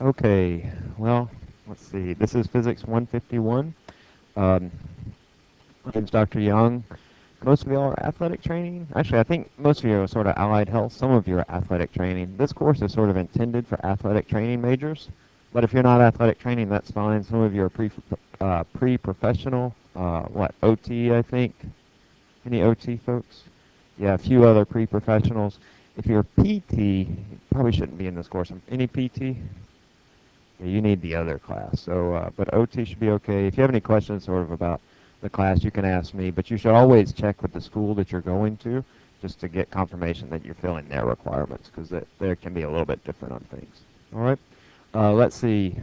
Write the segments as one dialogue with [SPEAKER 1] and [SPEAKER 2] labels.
[SPEAKER 1] Okay, well, let's see. This is Physics 151. Um, my name's Dr. Young. Most of you are athletic training. Actually, I think most of you are sort of allied health. Some of you are athletic training. This course is sort of intended for athletic training majors. But if you're not athletic training, that's fine. Some of you are pre-professional. What, OT, I think? Any OT folks? Yeah, a few other pre-professionals. If you're PT, you probably shouldn't be in this course. Any PT? Yeah, you need the other class. So, but OT should be okay. If you have any questions sort of about the class, you can ask me. But you should always check with the school that you're going to just to get confirmation that you're filling their requirements because there can be a little bit different on things. All right. Let's see.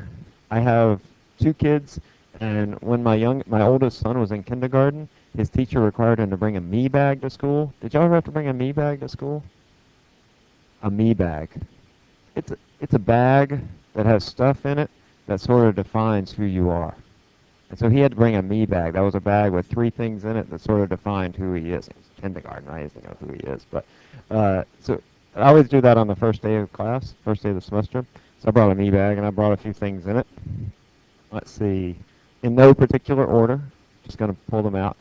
[SPEAKER 1] I have two kids, and when my oldest son was in kindergarten, his teacher required him to bring a me bag to school. Did y'all ever have to bring a me bag to school? A me bag. It's a bag that has stuff in it that sort of defines who you are. And so he had to bring a me bag. That was a bag with three things in it that sort of defined who he is. It's kindergarten, right? He doesn't know who he is. But so I always do that on the first day of class, first day of the semester. So I brought a me bag and I brought a few things in it. Let's see. In no particular order. Just going to pull them out.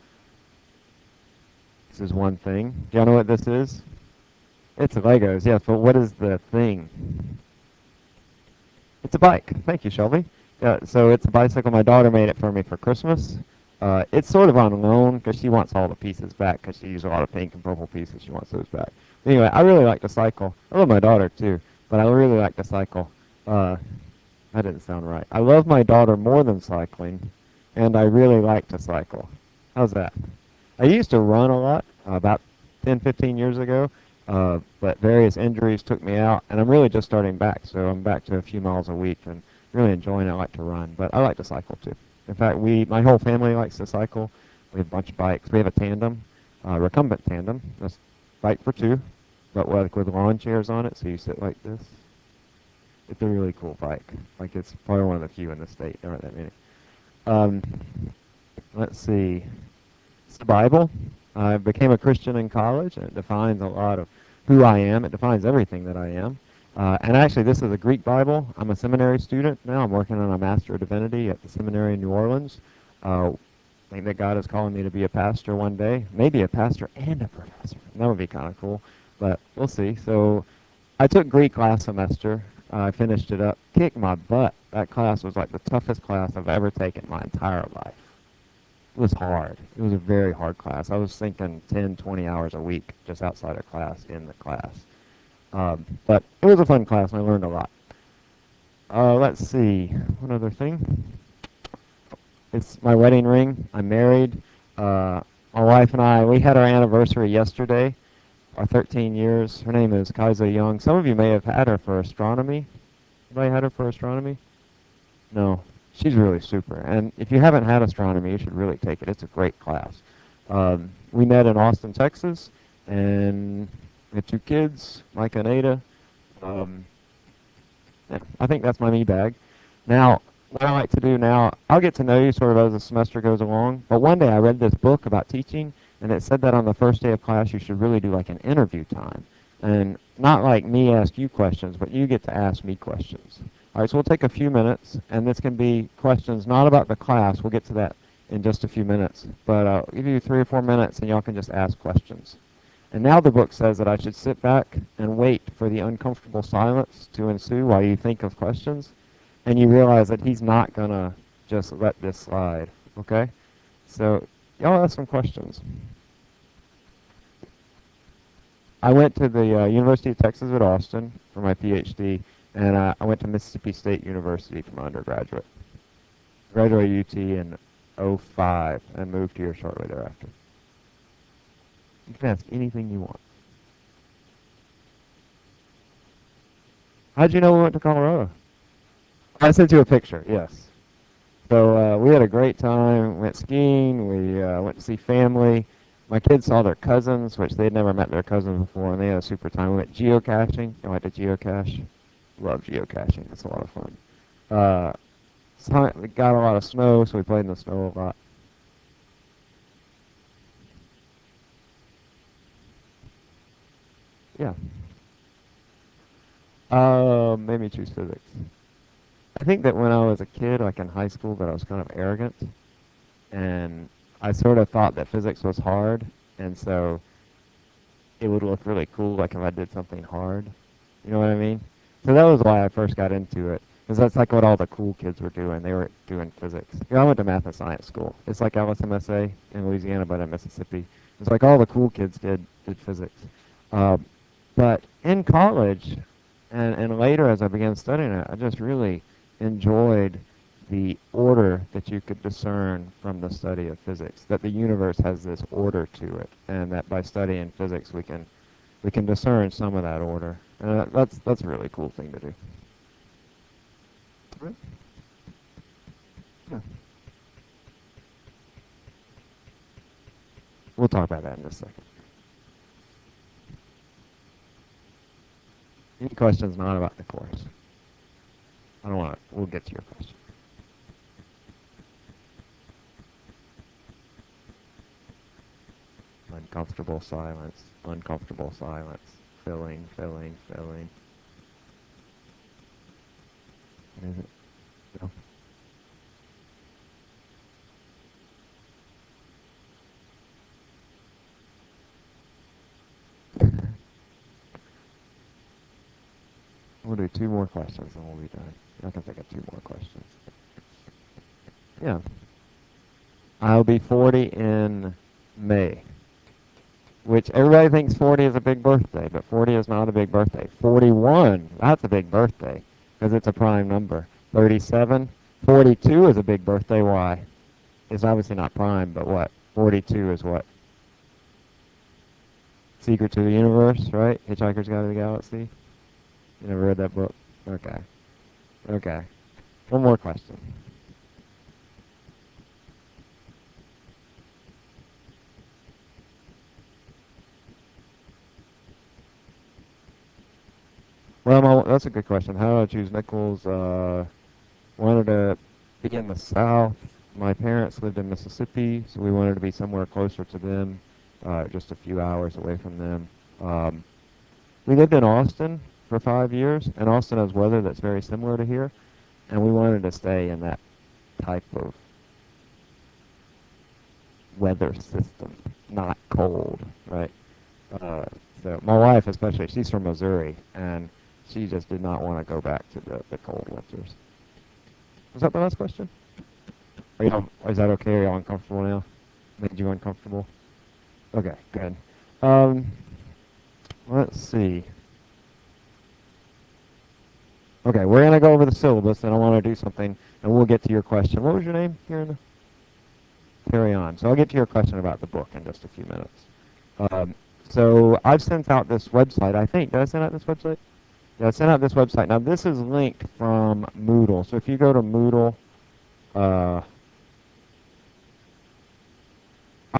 [SPEAKER 1] This is one thing. Do y'all know what this is? It's Legos, yes, but what is the thing? It's a bike. Thank you, Shelby. So it's a bicycle. My daughter made it for me for Christmas. It's sort of on loan because she wants all the pieces back because she used a lot of pink and purple pieces. She wants those back. Anyway, I really like to cycle. I love my daughter too, but I really like to cycle. That didn't sound right. I love my daughter more than cycling, and I really like to cycle. How's that? I used to run a lot about 10, 15 years ago, but various injuries took me out, and I'm really just starting back, so I'm back to a few miles a week, and really enjoying it. I like to run, but I like to cycle too. In fact, my whole family likes to cycle. We have a bunch of bikes. We have a tandem, recumbent tandem. That's bike for two, but with lawn chairs on it, so you sit like this. It's a really cool bike. Like it's probably one of the few in the state. There aren't that many. Um, let's see. It's the Bible. I became a Christian in college, and it defines a lot of who I am. It defines everything that I am. And actually, this is a Greek Bible. I'm a seminary student now. I'm working on a Master of Divinity at the seminary in New Orleans. I think that God is calling me to be a pastor one day. Maybe a pastor and a professor. That would be kind of cool, but we'll see. So I took Greek last semester. I finished it up. Kicked my butt. That class was like the toughest class I've ever taken in my entire life. It was hard. It was a very hard class. I was thinking 10, 20 hours a week just outside of class, in the class. But it was a fun class, and I learned a lot. Let's see. One other thing. It's my wedding ring. I'm married. My wife and I, we had our anniversary yesterday, our 13 years. Her name is Kaiser Young. Some of you may have had her for astronomy. Anybody had her for astronomy? No. She's really super. And if you haven't had astronomy, you should really take it. It's a great class. We met in Austin, Texas, and we had two kids, Micah and Ada. Yeah, I think that's my me bag. Now, what I like to do now, I'll get to know you sort of as the semester goes along. But one day I read this book about teaching, and it said that on the first day of class you should really do like an interview time. And not like me ask you questions, but you get to ask me questions. All right, so we'll take a few minutes, and this can be questions not about the class. We'll get to that in just a few minutes. But I'll give you 3 or 4 minutes, and y'all can just ask questions. And now the book says that I should sit back and wait for the uncomfortable silence to ensue while you think of questions. And you realize that he's not going to just let this slide, okay? So y'all ask some questions. I went to the University of Texas at Austin for my PhD, and I went to Mississippi State University for my undergraduate. Graduated UT in '05 and moved here shortly thereafter. You can ask anything you want. How'd you know we went to Colorado? I sent you a picture, yes. So we had a great time, went skiing, we went to see family. My kids saw their cousins, which they'd never met their cousins before, and they had a super time. We went geocaching. You like to geocache? Love geocaching. It's a lot of fun. So we got a lot of snow, so we played in the snow a lot. Yeah. Maybe choose physics. I think that when I was a kid, like in high school, that I was kind of arrogant, and I sort of thought that physics was hard, and so it would look really cool, like if I did something hard. You know what I mean? So that was why I first got into it, because that's like what all the cool kids were doing. They were doing physics. You know, I went to math and science school. It's like LSMSA in Louisiana, but in Mississippi. It's like all the cool kids did physics. Uh, but in college, and later as I began studying it, I just really enjoyed the order that you could discern from the study of physics, that the universe has this order to it, and that by studying physics we can discern some of that order. And that's a really cool thing to do. Right. Yeah. We'll talk about that in just a second. Any questions not about the course? I don't want to. We'll get to your question. Uncomfortable silence. Uncomfortable silence. Filling, filling, filling. Is it? No. We'll do two more questions and we'll be done. I can think of two more questions. Yeah. I'll be 40 in May, which everybody thinks 40 is a big birthday, but 40 is not a big birthday. 41, that's a big birthday because it's a prime number. 37, 42 is a big birthday. Why? It's obviously not prime, but what? 42 is what? Secret to the Universe, right? Hitchhiker's Guide to the Galaxy. You never read that book? Okay. Okay. One more question. Well, that's a good question. How did I choose Nichols? Wanted to be in the South. My parents lived in Mississippi, so we wanted to be somewhere closer to them, just a few hours away from them. We lived in Austin for 5 years, and Austin has weather that's very similar to here, and we wanted to stay in that type of weather system, not cold, right? Uh, so my wife especially, she's from Missouri, and she just did not want to go back to the cold winters. Was that the last question? Is that okay? Are y'all uncomfortable now? Made you uncomfortable? Okay, good. Um, let's see. Okay, we're going to go over the syllabus, and I want to do something, and we'll get to your question. What was your name here in the... Carry on. So I'll get to your question about the book in just a few minutes. So I've sent out this website, I think. Did I send out this website? Yeah, I sent out this website. Now, this is linked from Moodle. So if you go to Moodle, I'll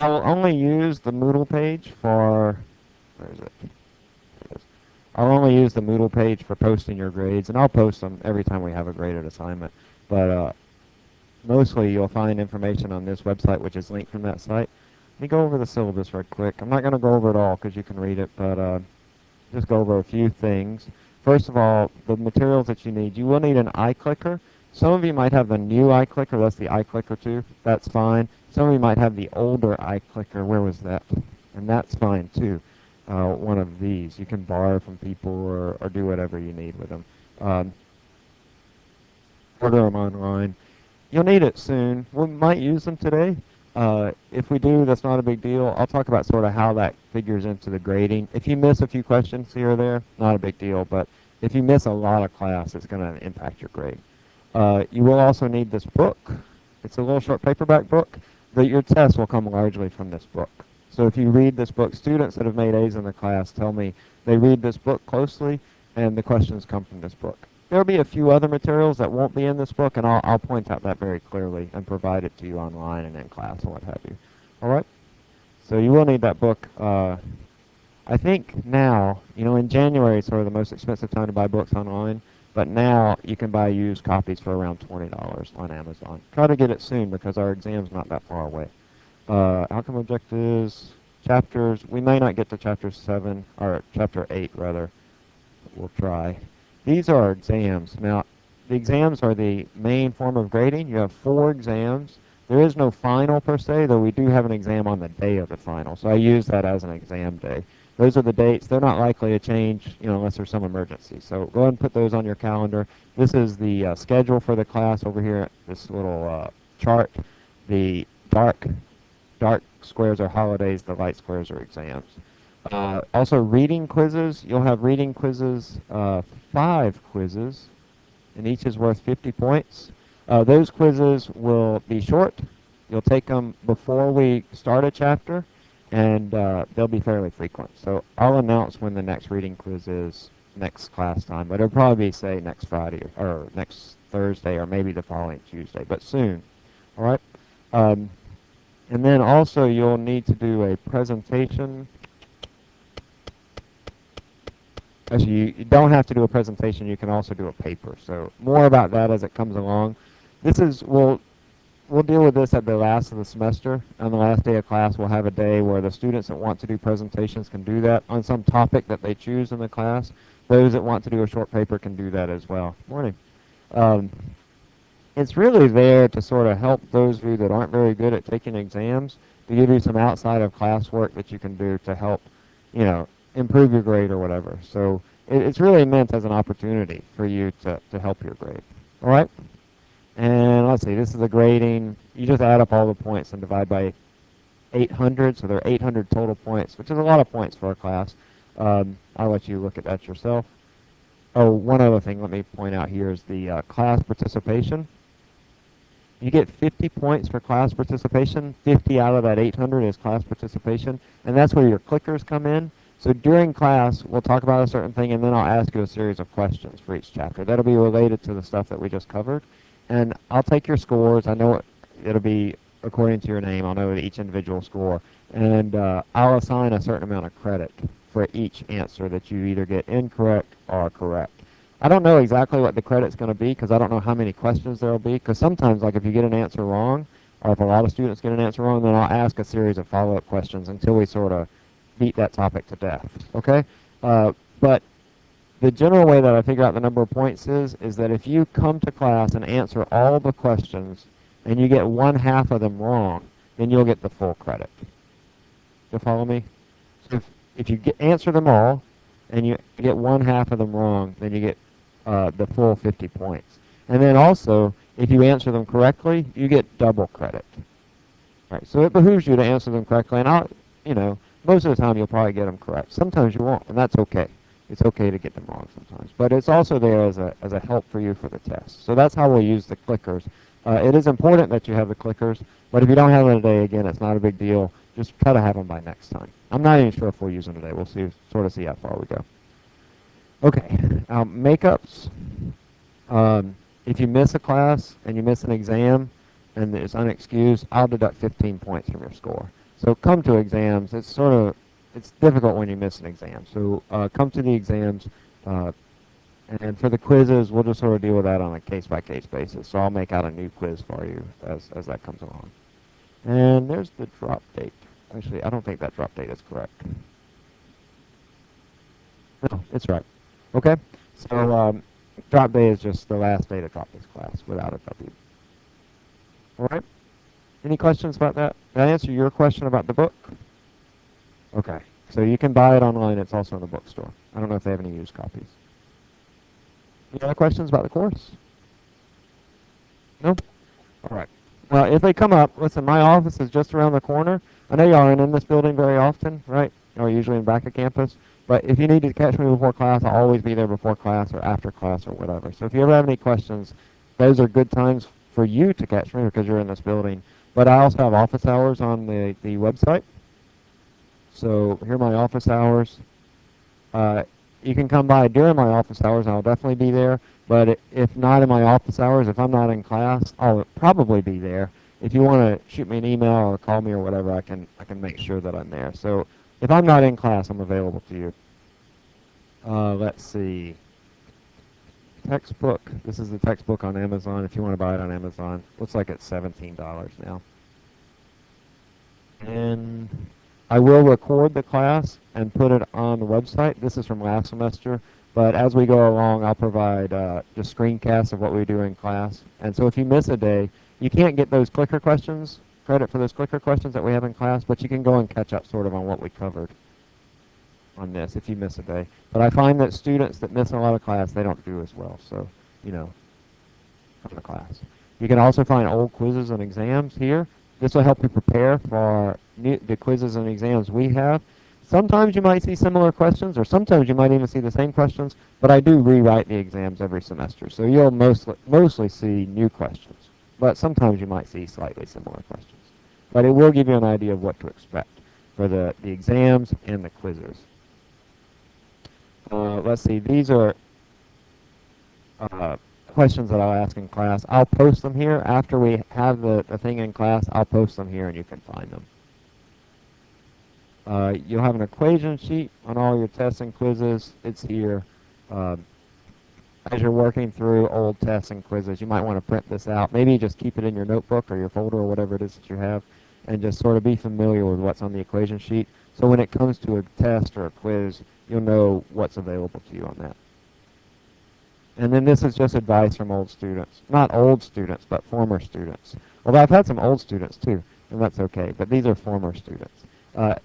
[SPEAKER 1] only use the Moodle page for... Where is it? There it is. I'll only use the Moodle page for posting your grades, and I'll post them every time we have a graded assignment. But mostly you'll find information on this website, which is linked from that site. Let me go over the syllabus right quick. I'm not going to go over it all because you can read it, but just go over a few things. First of all, the materials that you need. You will need an iClicker. Some of you might have the new iClicker. That's the iClicker 2. That's fine. Some of you might have the older iClicker. Where was that? And that's fine too. One of these. You can borrow from people or do whatever you need with them. Order them online. You'll need it soon. We might use them today. If we do, that's not a big deal. I'll talk about sort of how that figures into the grading. If you miss a few questions here or there, not a big deal. But if you miss a lot of class, it's going to impact your grade. You will also need this book. It's a little short paperback book, but your test will come largely from this book. So if you read this book, students that have made A's in the class tell me they read this book closely, and the questions come from this book. There'll be a few other materials that won't be in this book, and I'll point out that very clearly and provide it to you online and in class and what have you. All right? So you will need that book. I think now, in January it's sort of the most expensive time to buy books online, but now you can buy used copies for around $20 on Amazon. Try to get it soon because our exam's not that far away. Outcome objectives, chapters. We may not get to chapter 7, or chapter 8 rather. We'll try. These are our exams. Now, the exams are the main form of grading. You have 4 exams. There is no final per se, though we do have an exam on the day of the final. So I use that as an exam day. Those are the dates. They're not likely to change, unless there's some emergency. So go ahead and put those on your calendar. This is the schedule for the class over here. This little chart. The dark squares are holidays. The light squares are exams. Also, reading quizzes. You'll have reading quizzes, 5 quizzes, and each is worth 50 points. Those quizzes will be short. You'll take them before we start a chapter, and they'll be fairly frequent. So I'll announce when the next reading quiz is next class time, but it'll probably be, say, next Friday or next Thursday or maybe the following Tuesday, but soon. All right? And then also you'll need to do a presentation. Actually, you don't have to do a presentation. You can also do a paper. So more about that as it comes along. We'll deal with this at the last of the semester. On the last day of class, we'll have a day where the students that want to do presentations can do that on some topic that they choose in the class. Those that want to do a short paper can do that as well. Morning. It's really there to sort of help those of you that aren't very good at taking exams, to give you some outside of class work that you can do to help, improve your grade or whatever. So it's really meant as an opportunity for you to help your grade. All right? And let's see, this is the grading. You just add up all the points and divide by 800, so there are 800 total points, which is a lot of points for a class. I'll let you look at that yourself. Oh, one other thing let me point out here is the class participation. You get 50 points for class participation. 50 out of that 800 is class participation, and that's where your clickers come in. So during class, we'll talk about a certain thing, and then I'll ask you a series of questions for each chapter. That'll be related to the stuff that we just covered. And I'll take your scores. I know it'll be according to your name. I'll know each individual score. And I'll assign a certain amount of credit for each answer that you either get incorrect or correct. I don't know exactly what the credit's going to be because I don't know how many questions there will be. Because sometimes, like if you get an answer wrong, or if a lot of students get an answer wrong, then I'll ask a series of follow-up questions until we sort of beat that topic to death. Okay? But the general way that I figure out the number of points is that if you come to class and answer all the questions and you get 1/2 of them wrong, then you'll get the full credit. You follow me? So if you answer them all and you get 1/2 of them wrong, then you get the full 50 points. And then also, if you answer them correctly, you get double credit. Right? So it behooves you to answer them correctly, and most of the time you'll probably get them correct. Sometimes you won't, and that's okay. It's okay to get them wrong sometimes. But it's also there as a help for you for the test. So that's how we'll use the clickers. It is important that you have the clickers, but if you don't have them today, again, it's not a big deal. Just try to have them by next time. I'm not even sure if we'll use them today. We'll sort of see how far we go. Okay, makeups. If you miss a class and you miss an exam and it's unexcused, I'll deduct 15 points from your score. So come to exams. It's difficult when you miss an exam. So come to the exams, and for the quizzes, we'll just sort of deal with that on a case-by-case basis. So I'll make out a new quiz for you as that comes along. And there's the drop date. Actually, I don't think that drop date is correct. No, it's right. Okay? So drop day is just the last day to drop this class without a W. All right? Any questions about that? Did I answer your question about the book? Okay. So you can buy it online. It's also in the bookstore. I don't know if they have any used copies. Any other questions about the course? No? All right. Well, if they come up, listen, my office is just around the corner. I know y'all aren't in this building very often, right? You're usually in back of campus. But if you need to catch me before class, I'll always be there before class or after class or whatever. So if you ever have any questions, those are good times for you to catch me because you're in this building. But I also have office hours on the website. So here are my office hours. You can come by during my office hours, and I'll definitely be there. But if not in my office hours, if I'm not in class, I'll probably be there. If you want to shoot me an email or call me or whatever, I can make sure that I'm there. So if I'm not in class, I'm available to you. Let's see. Textbook. This is the textbook on Amazon. If you want to buy it on Amazon, looks like it's $17 now. And I will record the class and put it on the website. This is from last semester, But as we go along, I'll provide just screencasts of what we do in class. And so if you miss a day, you can't get those clicker questions, credit for those clicker questions that we have in class, but you can go and catch up sort of on what we covered on this if you miss a day. But I find that students that miss a lot of class, they don't do as well. So, you know, come to class. You can also find old quizzes and exams here. This will help you prepare for the quizzes and exams we have. Sometimes you might see similar questions, or sometimes you might even see the same questions, but I do rewrite the exams every semester. So you'll mostly see new questions, but sometimes you might see slightly similar questions. But it will give you an idea of what to expect for the exams and the quizzes. Let's see, these are questions that I'll ask in class. I'll post them here. After we have the thing in class, I'll post them here and you can find them. You'll have an equation sheet on all your tests and quizzes. It's here. As you're working through old tests and quizzes, you might want to print this out. Maybe just keep it in your notebook or your folder or whatever it is that you have, and just sort of be familiar with what's on the equation sheet. So when it comes to a test or a quiz, you'll know what's available to you on that. And then this is just advice from old students. Not old students, but former students. Although I've had some old students too, and that's okay, but these are former students.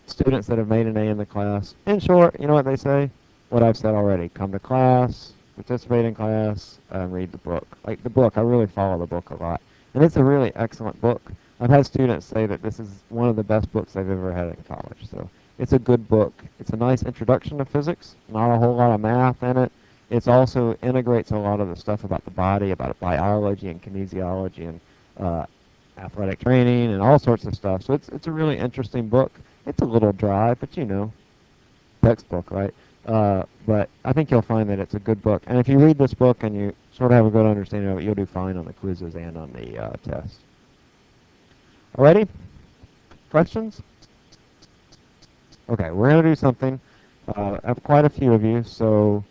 [SPEAKER 1] Students that have made an A in the class. In short, you know what they say? What I've said already. Come to class, participate in class, read the book. Like the book, I really follow the book a lot. And it's a really excellent book. I've had students say that this is one of the best books they've ever had in college. So it's a good book. It's a nice introduction to physics. Not a whole lot of math in it. It also integrates a lot of the stuff about the body, about biology and kinesiology and athletic training and all sorts of stuff. So it's a really interesting book. It's a little dry, but you know, textbook, right? But I think you'll find that it's a good book. And if you read this book and you sort of have a good understanding of it, you'll do fine on the quizzes and on the test. Alrighty? Questions? Okay, we're going to do something. I have quite a few of you, so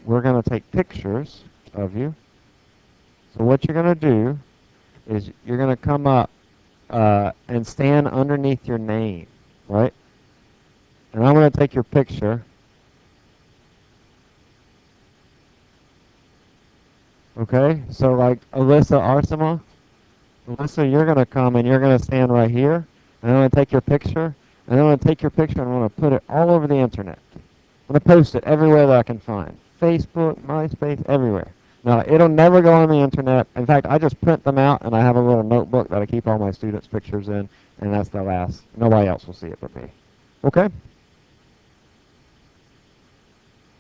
[SPEAKER 1] we're going to take pictures of you. So what you're going to do is you're going to come up and stand underneath your name, right? And I'm going to take your picture. Okay, so like Alyssa Arsema. Alyssa, you're going to come and you're going to stand right here. And I'm going to take your picture. And I'm going to take your picture and I'm going to put it all over the internet. I'm going to post it everywhere that I can find. Facebook, MySpace, everywhere. Now, it'll never go on the internet. In fact, I just print them out and I have a little notebook that I keep all my students' pictures in. And that's the last. Nobody else will see it but me. Okay?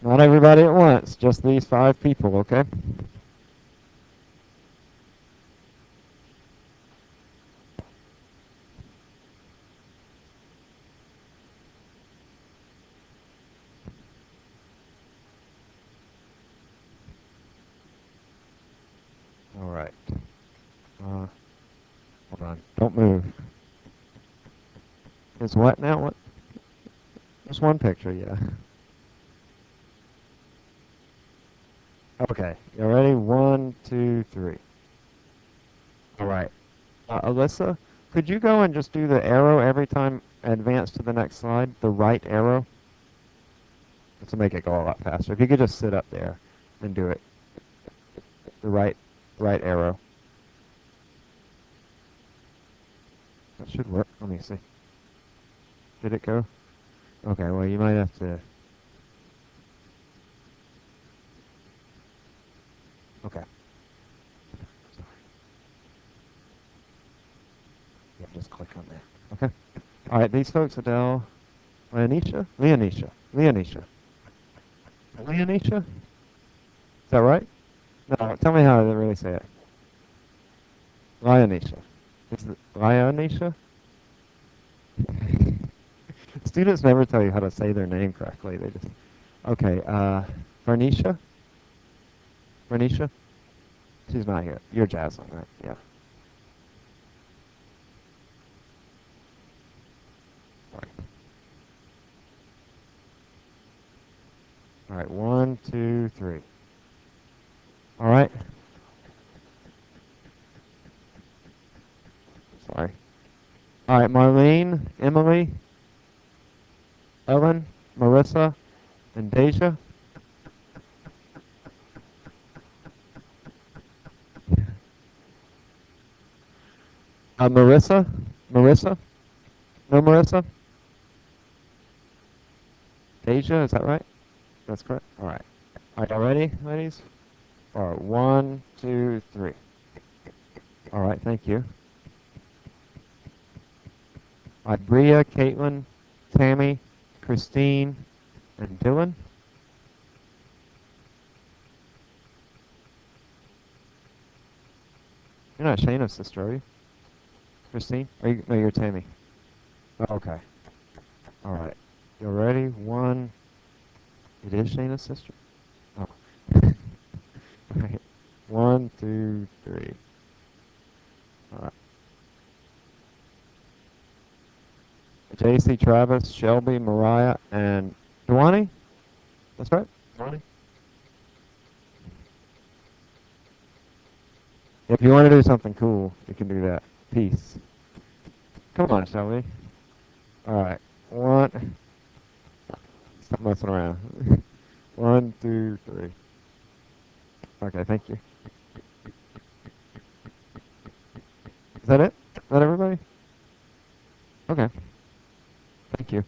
[SPEAKER 1] Not everybody at once. Just these 5 people, okay? All right. Hold on. Don't move. It's what now? What? Just one picture, yeah. Okay. You ready? 1, 2, 3. All right. Alyssa, could you go and just do the arrow every time advance to the next slide? The right arrow? To make it go a lot faster. If you could just sit up there and do it. The right arrow. That should work. Let me see. Did it go? Okay, well, you might have to... Okay. Sorry. Yeah, just click on there. Okay. All right, these folks, Adele, Leonisha? Leonisha. Is that right? No, tell me how to really say it. Leonisha. Is it Leonisha? Students never tell you how to say their name correctly. They just... Okay, Vernisha? She's not here. You're Jaslyn, right? Yeah. All right, 1, 2, 3. All right. Sorry. All right, Marlene, Emily, Ellen, Marissa, and Deja. Marissa? Marissa? No, Marissa? Deja, is that right? That's correct. All right. Are y'all ready, ladies? All right. 1, 2, 3. All right. Thank you. All right. Bria, Caitlin, Tammy, Christine, and Dylan. You're not Shayna's sister, are you? Christine? Are you? No, you're Tammy. Oh, okay. All right. You ready? 1. It is Shayna's sister? Oh. All right. 1, 2, 3. All right. JC, Travis, Shelby, Mariah, and Dwani? That's right? Dwani? If you want to do something cool, you can do that. Peace. Come on, Shelby. All right. 1. Stop messing around. 1, 2, 3. Okay, thank you. Is that it? Is that everybody? Okay. Thank you.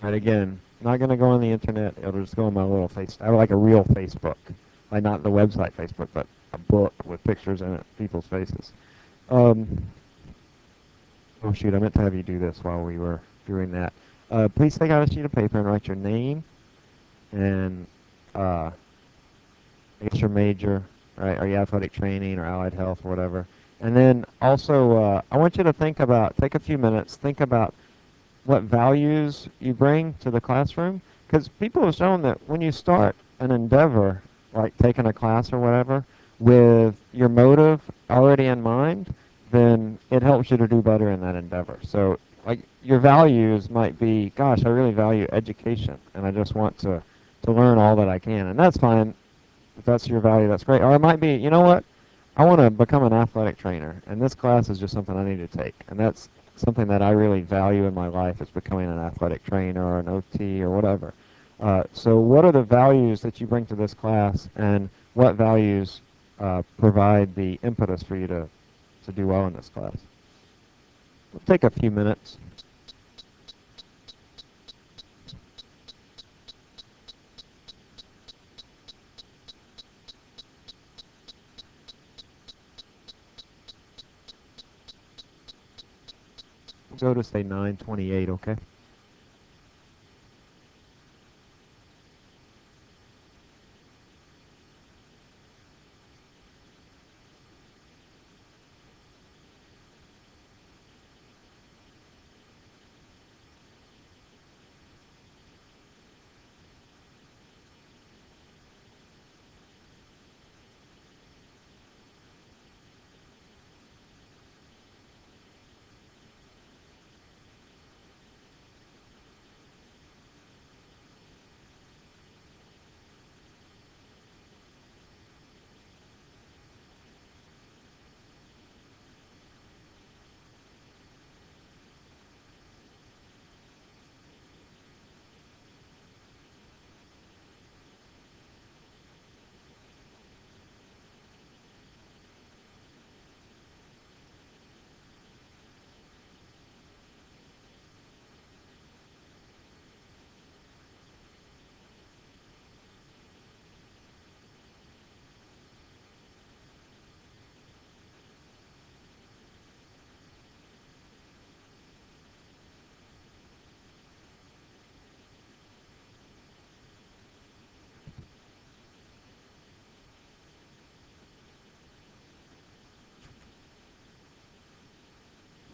[SPEAKER 1] All right, again, not going to go on the internet. It'll just go on my little face. I have like a real Facebook. Like not the website Facebook, but a book with pictures in it, people's faces. Um, oh shoot, I meant to have you do this while we were doing that. Please take out a sheet of paper and write your name and I guess your major, right? Are you athletic training or allied health or whatever? And then also, I want you to take a few minutes, think about what values you bring to the classroom. Because people have shown that when you start an endeavor, like taking a class or whatever, with your motive already in mind, then it helps you to do better in that endeavor. So, like, your values might be, gosh, I really value education, and I just want to learn all that I can. And that's fine. If that's your value, that's great. Or it might be, you know what? I want to become an athletic trainer, and this class is just something I need to take. And that's something that I really value in my life is becoming an athletic trainer or an OT or whatever. So what are the values that you bring to this class, and what values provide the impetus for you to do well in this class? We'll take a few minutes. We'll go to, say, 9:28, okay?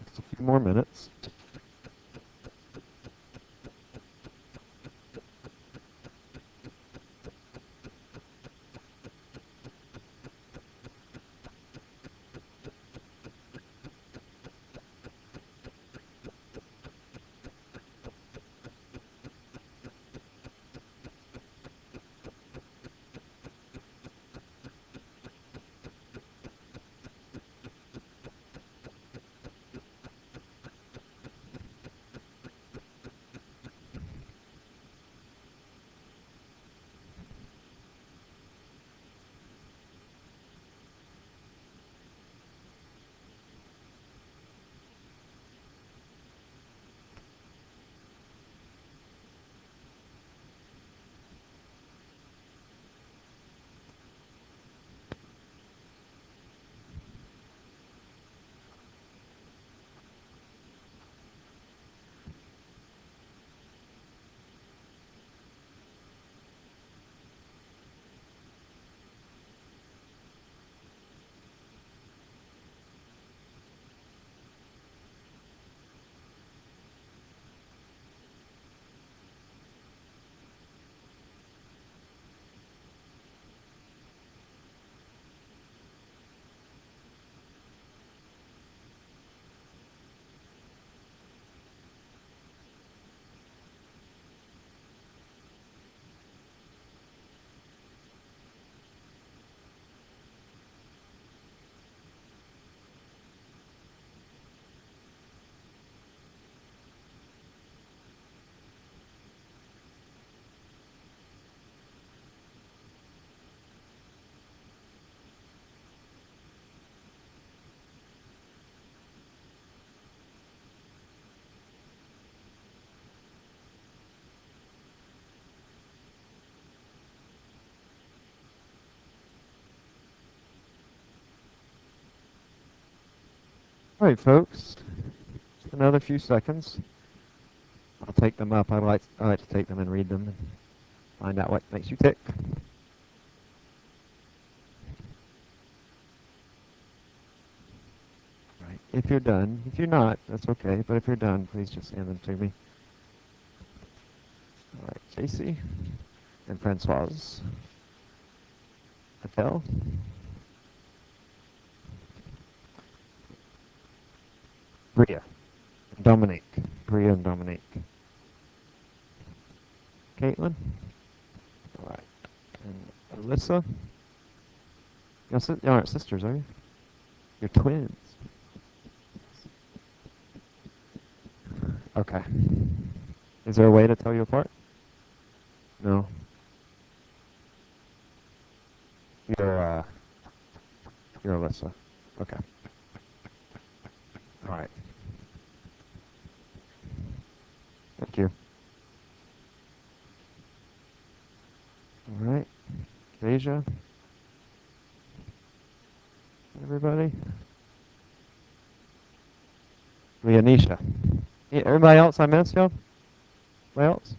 [SPEAKER 1] Just a few more minutes. All right, folks. Just another few seconds. I'll take them up. I like to take them and read them and find out what makes you tick. All right. If you're done, if you're not, that's okay. But if you're done, please just hand them to me. All right, JC and Francoise. Patel. Bria. Dominique. Bria and Dominique. Caitlin. All right. And Alyssa. You aren't sisters, are you? You're twins. Okay. Is there a way to tell you apart? No. You're Alyssa. Okay. All right. Thank you. All right. Deja. Everybody. Leonisha. Yeah, everybody else I missed, y'all? Anybody else?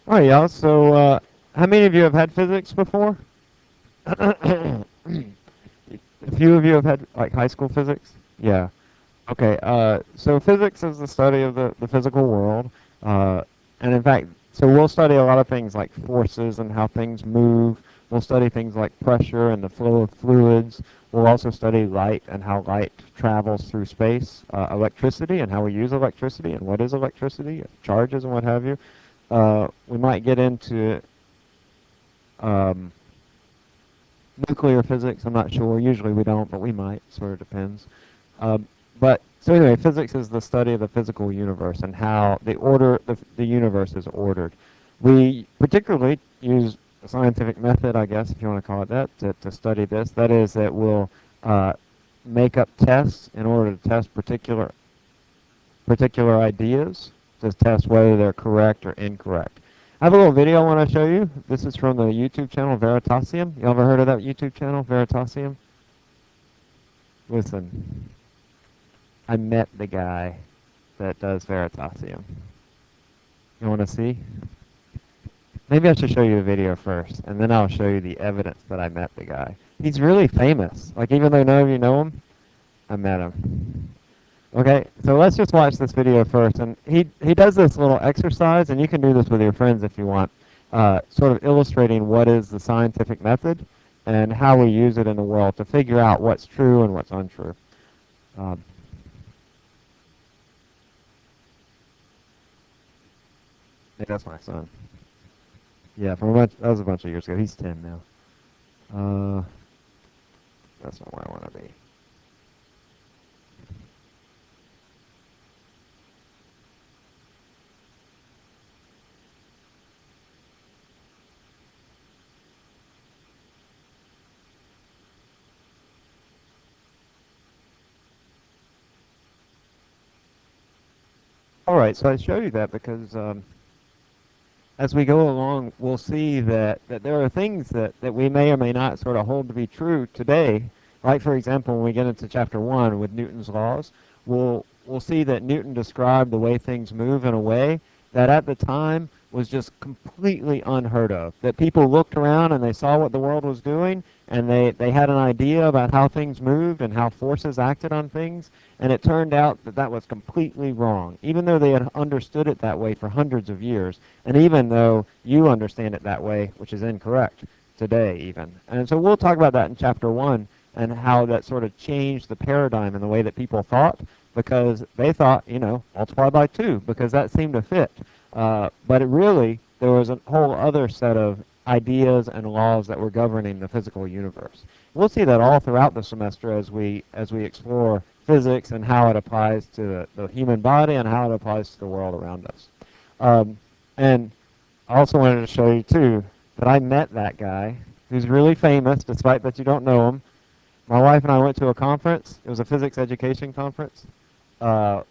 [SPEAKER 1] All right, y'all. So, how many of you have had physics before? A few of you have had like high school physics? Yeah. Okay. So physics is the study of the physical world, and in fact, so we'll study a lot of things like forces and how things move. We'll study things like pressure and the flow of fluids. We'll also study light and how light travels through space, electricity and how we use electricity and what is electricity, charges and what have you. We might get into nuclear physics. I'm not sure. Usually we don't, but we might. Sort of depends. So anyway, physics is the study of the physical universe and how the universe is ordered. We particularly use a scientific method, I guess, if you want to call it that, to study this. That is, that we'll make up tests in order to test particular ideas, to test whether they're correct or incorrect. I have a little video I want to show you. This is from the YouTube channel Veritasium. You ever heard of that YouTube channel, Veritasium? Listen, I met the guy that does Veritasium. You want to see? Maybe I should show you the video first, and then I'll show you the evidence that I met the guy. He's really famous. Like, even though none of you know him, I met him. Okay, so let's just watch this video first. And he does this little exercise, and you can do this with your friends if you want, sort of illustrating what is the scientific method and how we use it in the world to figure out what's true and what's untrue. Hey, that's my son. Yeah, that was a bunch of years ago. He's 10 now. That's not where I want to be. All right, so I show you that because as we go along, we'll see that there are things that we may or may not sort of hold to be true today. Like, for example, when we get into chapter 1 with Newton's laws, we'll see that Newton described the way things move in a way that at the time was just completely unheard of. That people looked around and they saw what the world was doing, and they had an idea about how things moved and how forces acted on things, and it turned out that that was completely wrong, even though they had understood it that way for hundreds of years, and even though you understand it that way, which is incorrect today even. And so we'll talk about that in chapter 1 and how that sort of changed the paradigm in the way that people thought, because they thought, multiply by 2, because that seemed to fit. But there was a whole other set of ideas and laws that were governing the physical universe. We'll see that all throughout the semester as we explore physics and how it applies to the human body and how it applies to the world around us. And I also wanted to show you, too, that I met that guy who's really famous, despite that you don't know him. My wife and I went to a conference. It was a physics education conference. a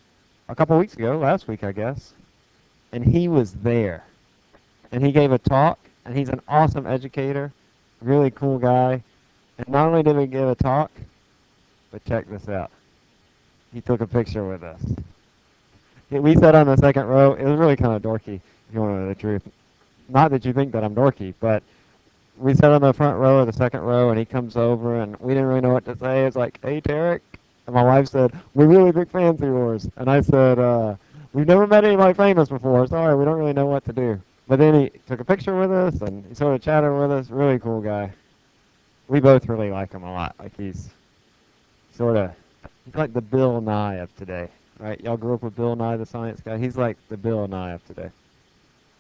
[SPEAKER 1] couple weeks ago, last week, I guess, and he was there. And he gave a talk, and he's an awesome educator, really cool guy. And not only did he give a talk, but check this out. He took a picture with us. We sat on the second row. It was really kind of dorky, if you want to know the truth. Not that you think that I'm dorky, but we sat on the front row or the second row, and he comes over, and we didn't really know what to say. It's like, hey, Tarek. And my wife said, we're really big fans of yours. And I said, we've never met anybody famous before. Sorry, we don't really know what to do. But then he took a picture with us, and he sort of chatted with us. Really cool guy. We both really like him a lot. Like he's he's like the Bill Nye of today, right? Y'all grew up with Bill Nye, the science guy. He's like the Bill Nye of today.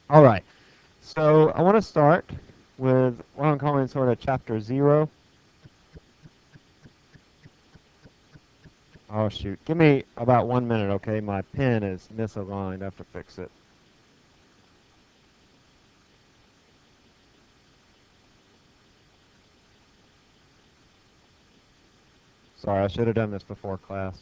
[SPEAKER 1] All right. So I want to start with what I'm calling sort of chapter 0. Oh, shoot. Give me about 1 minute, okay? My pen is misaligned. I have to fix it. Sorry, I should have done this before class.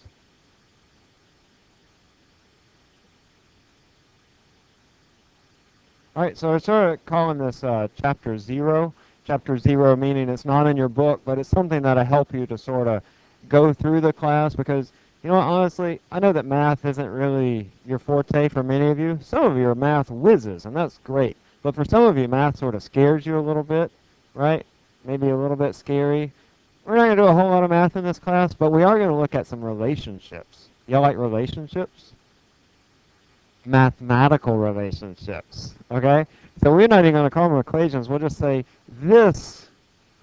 [SPEAKER 1] All right, so I started calling this chapter 0. Chapter 0 meaning it's not in your book, but it's something that'll help you to sort of go through the class because, you know, honestly, I know that math isn't really your forte for many of you. Some of you are math whizzes, and that's great. But for some of you, math sort of scares you a little bit, right? Maybe a little bit scary. We're not going to do a whole lot of math in this class, but we are going to look at some relationships. Y'all like relationships? Mathematical relationships, okay? So we're not even going to call them equations. We'll just say this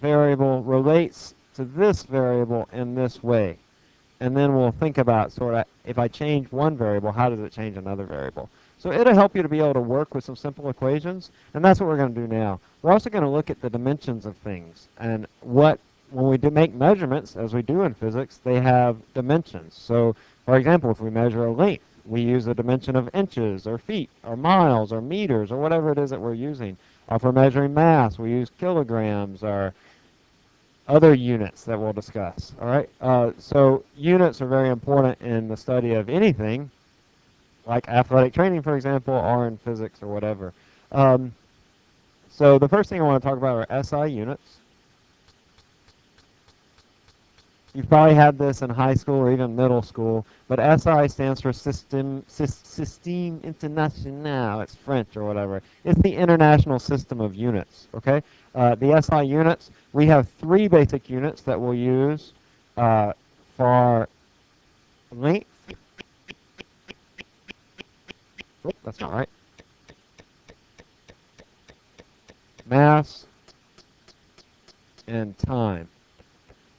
[SPEAKER 1] variable relates to this variable in this way. And then we'll think about sort of, if I change one variable, how does it change another variable? So it'll help you to be able to work with some simple equations, and that's what we're going to do now. We're also going to look at the dimensions of things, and when we do make measurements, as we do in physics, they have dimensions. So, for example, if we measure a length, we use a dimension of inches or feet or miles or meters or whatever it is that we're using. Or for measuring mass, we use kilograms or other units that we'll discuss. All right. So units are very important in the study of anything, like athletic training, for example, or in physics or whatever. So the first thing I want to talk about are SI units. You've probably had this in high school or even middle school, but SI stands for Système International. It's French or whatever. It's the international system of units, okay? The SI units, we have 3 basic units that we'll use for length. Oh, that's not right. Mass and time.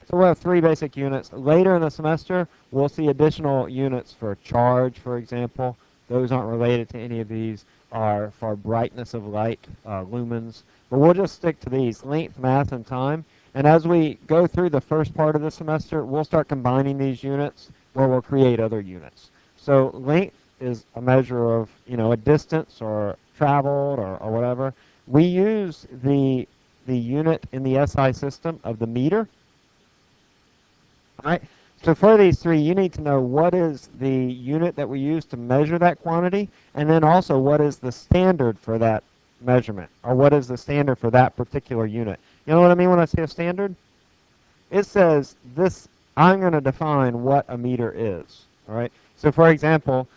[SPEAKER 1] So we'll have 3 basic units. Later in the semester, we'll see additional units for charge, for example. Those aren't related to any of these, are for brightness of light, lumens. But we'll just stick to these, length, mass, and time. And as we go through the first part of the semester, we'll start combining these units where we'll create other units. So length is a measure of, you know, a distance or traveled or whatever. We use the unit in the SI system of the meter. All right. So for these 3, you need to know what is the unit that we use to measure that quantity, and then also what is the standard for that measurement, or what is the standard for that particular unit. You know what I mean when I say a standard? It says this, I'm going to define what a meter is. All right. So for example,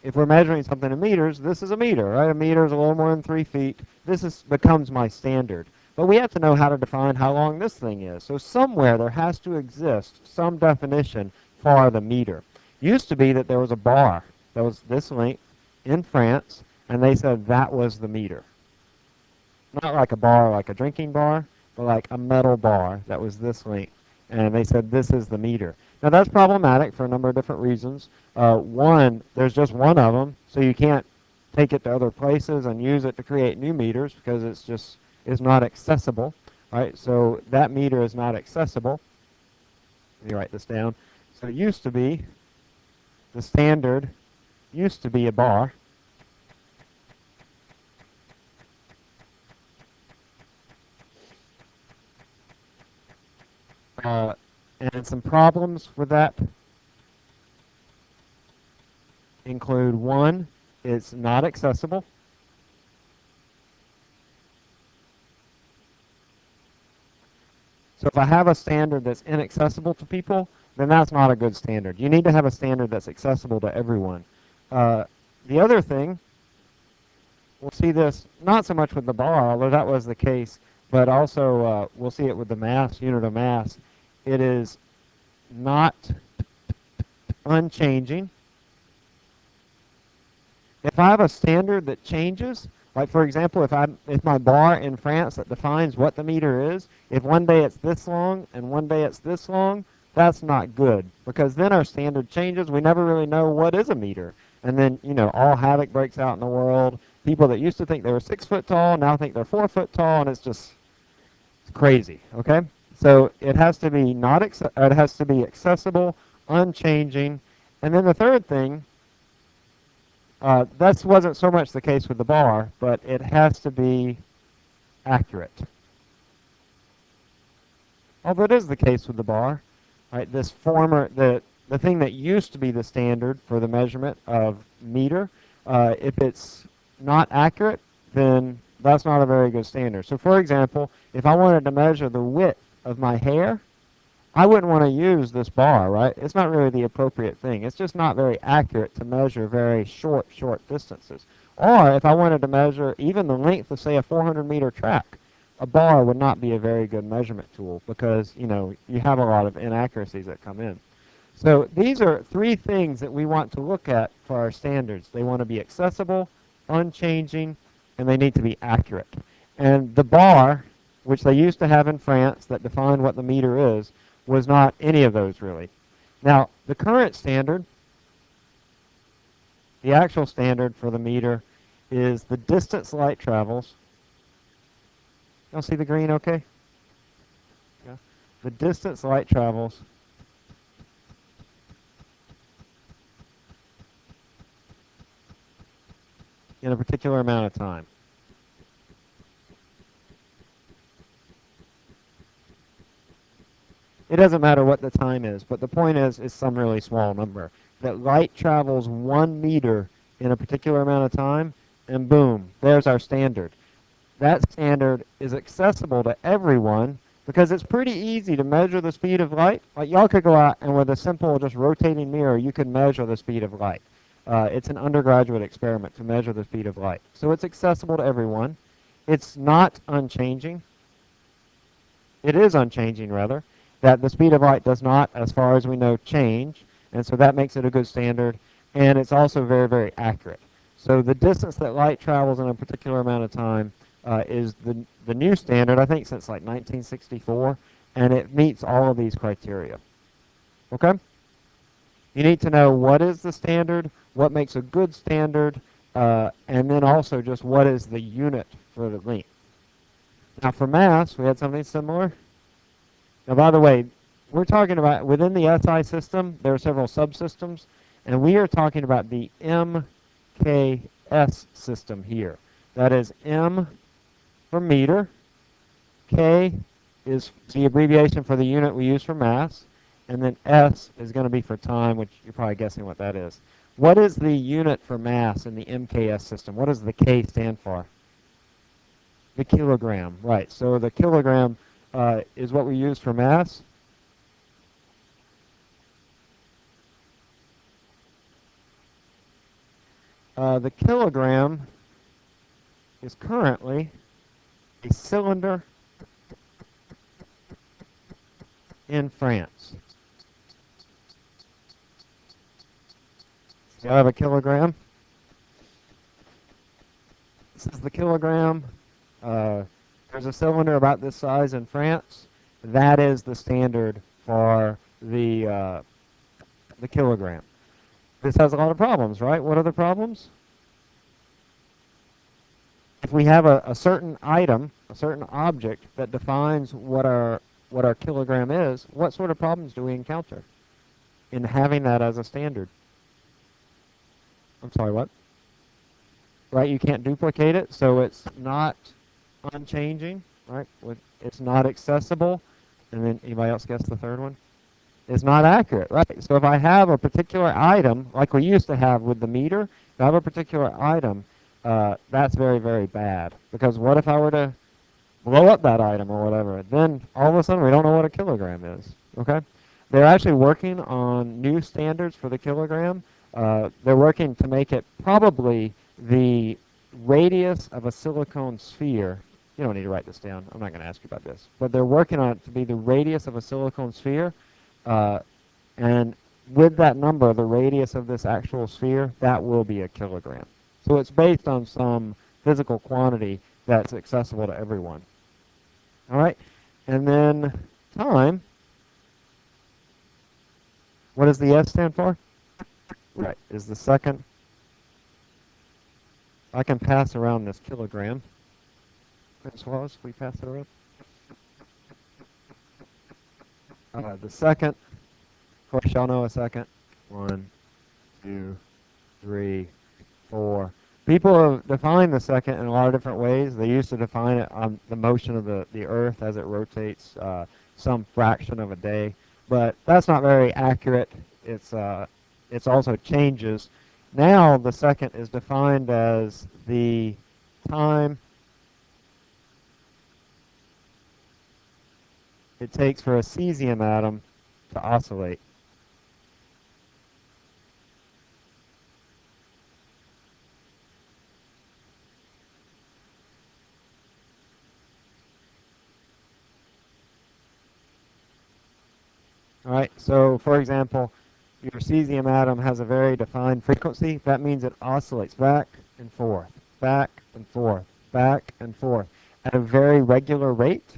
[SPEAKER 1] if we're measuring something in meters, this is a meter, right? A meter is a little more than 3 feet. This becomes my standard. But we have to know how to define how long this thing is. So somewhere there has to exist some definition for the meter. Used to be that there was a bar that was this length in France, and they said that was the meter. Not like a bar, like a drinking bar, but like a metal bar that was this length. And they said this is the meter. Now that's problematic for a number of different reasons. One, there's just one of them, so you can't take it to other places and use it to create new meters because it's just is not accessible, right? So that meter is not accessible. Let me write this down. So it used to be, the standard used to be a bar. And some problems with that. include: one, it's not accessible. So if I have a standard that's inaccessible to people, then that's not a good standard. You need to have a standard that's accessible to everyone. The other thing, we'll see this not so much with the bar, although that was the case, but also we'll see it with the mass, unit of mass. It is not unchanging. If I have a standard that changes, like for example, if my bar in France that defines what the meter is, if one day it's this long and one day it's this long, that's not good, because then our standard changes. We never really know what is a meter. And then, all havoc breaks out in the world. People that used to think they were 6 foot tall now think they're 4 foot tall, and it's crazy, okay? So it has to be it has to be accessible, unchanging. And then the third thing, that wasn't so much the case with the bar, but it has to be accurate. Although it is the case with the bar, right? The thing that used to be the standard for the measurement of meter, if it's not accurate, then that's not a very good standard. So for example, if I wanted to measure the width of my hair, I wouldn't want to use this bar, right? It's not really the appropriate thing. It's just not very accurate to measure very short distances. Or if I wanted to measure even the length of, say, a 400-meter track, a bar would not be a very good measurement tool, because, you have a lot of inaccuracies that come in. So these are 3 things that we want to look at for our standards. They want to be accessible, unchanging, and they need to be accurate. And the bar, which they used to have in France that defined what the meter is, was not any of those really. Now, the current standard, the actual standard for the meter, is the distance light travels. Y'all see the green okay? Yeah. The distance light travels in a particular amount of time. It doesn't matter what the time is, but the point is some really small number. That light travels 1 meter in a particular amount of time, and boom, there's our standard. That standard is accessible to everyone because it's pretty easy to measure the speed of light. Like, y'all could go out and with a simple just rotating mirror, you can measure the speed of light. It's an undergraduate experiment to measure the speed of light. So it's accessible to everyone. It's not unchanging. It is unchanging, rather. That the speed of light does not, as far as we know, change, and so that makes it a good standard, and it's also very, very accurate. So the distance that light travels in a particular amount of time is the new standard, I think, since like 1964, and it meets all of these criteria. Okay? You need to know what is the standard, what makes a good standard, and then also just what is the unit for the length. Now for mass, we had something similar. Now, by the way, we're talking about within the SI system, there are several subsystems, and we are talking about the MKS system here. That is M for meter, K is the abbreviation for the unit we use for mass, and then S is going to be for time, which you're probably guessing what that is. What is the unit for mass in the MKS system? What does the K stand for? The kilogram, right. So the kilogram is what we use for mass. The kilogram is currently a cylinder in France. So I have a kilogram. This is the kilogram. There's a cylinder about this size in France. That is the standard for the kilogram. This has a lot of problems, right? What are the problems? If we have a certain item, a certain object that defines what our kilogram is, what sort of problems do we encounter in having that as a standard? I'm sorry, what? Right, you can't duplicate it, so it's not unchanging, right? It's not accessible. And then anybody else guess the third one? is not accurate, right? So if I have a particular item, like we used to have with the meter, if I have a particular item, that's very, very bad. Because what if I were to blow up that item or whatever? Then all of a sudden we don't know what a kilogram is, okay? They're actually working on new standards for the kilogram. They're working to make it probably the radius of a silicone sphere. You don't need to write this down. I'm not going to ask you about this. But they're working on it to be the radius of a silicone sphere. And with that number, the radius of this actual sphere, that will be a kilogram. So it's based on some physical quantity that's accessible to everyone. All right? And then time. What does the S stand for? Right, is the second. I can pass around this kilogram as well as we pass it around. The second, of course, y'all know a second. 1, 2, 3, 4. People have defined the second in a lot of different ways. They used to define it on the motion of the Earth as it rotates some fraction of a day, but that's not very accurate. It's also changes. Now the second is defined as the time it takes for a cesium atom to oscillate. All right, so for example, your cesium atom has a very defined frequency. That means it oscillates back and forth, back and forth, back and forth at a very regular rate.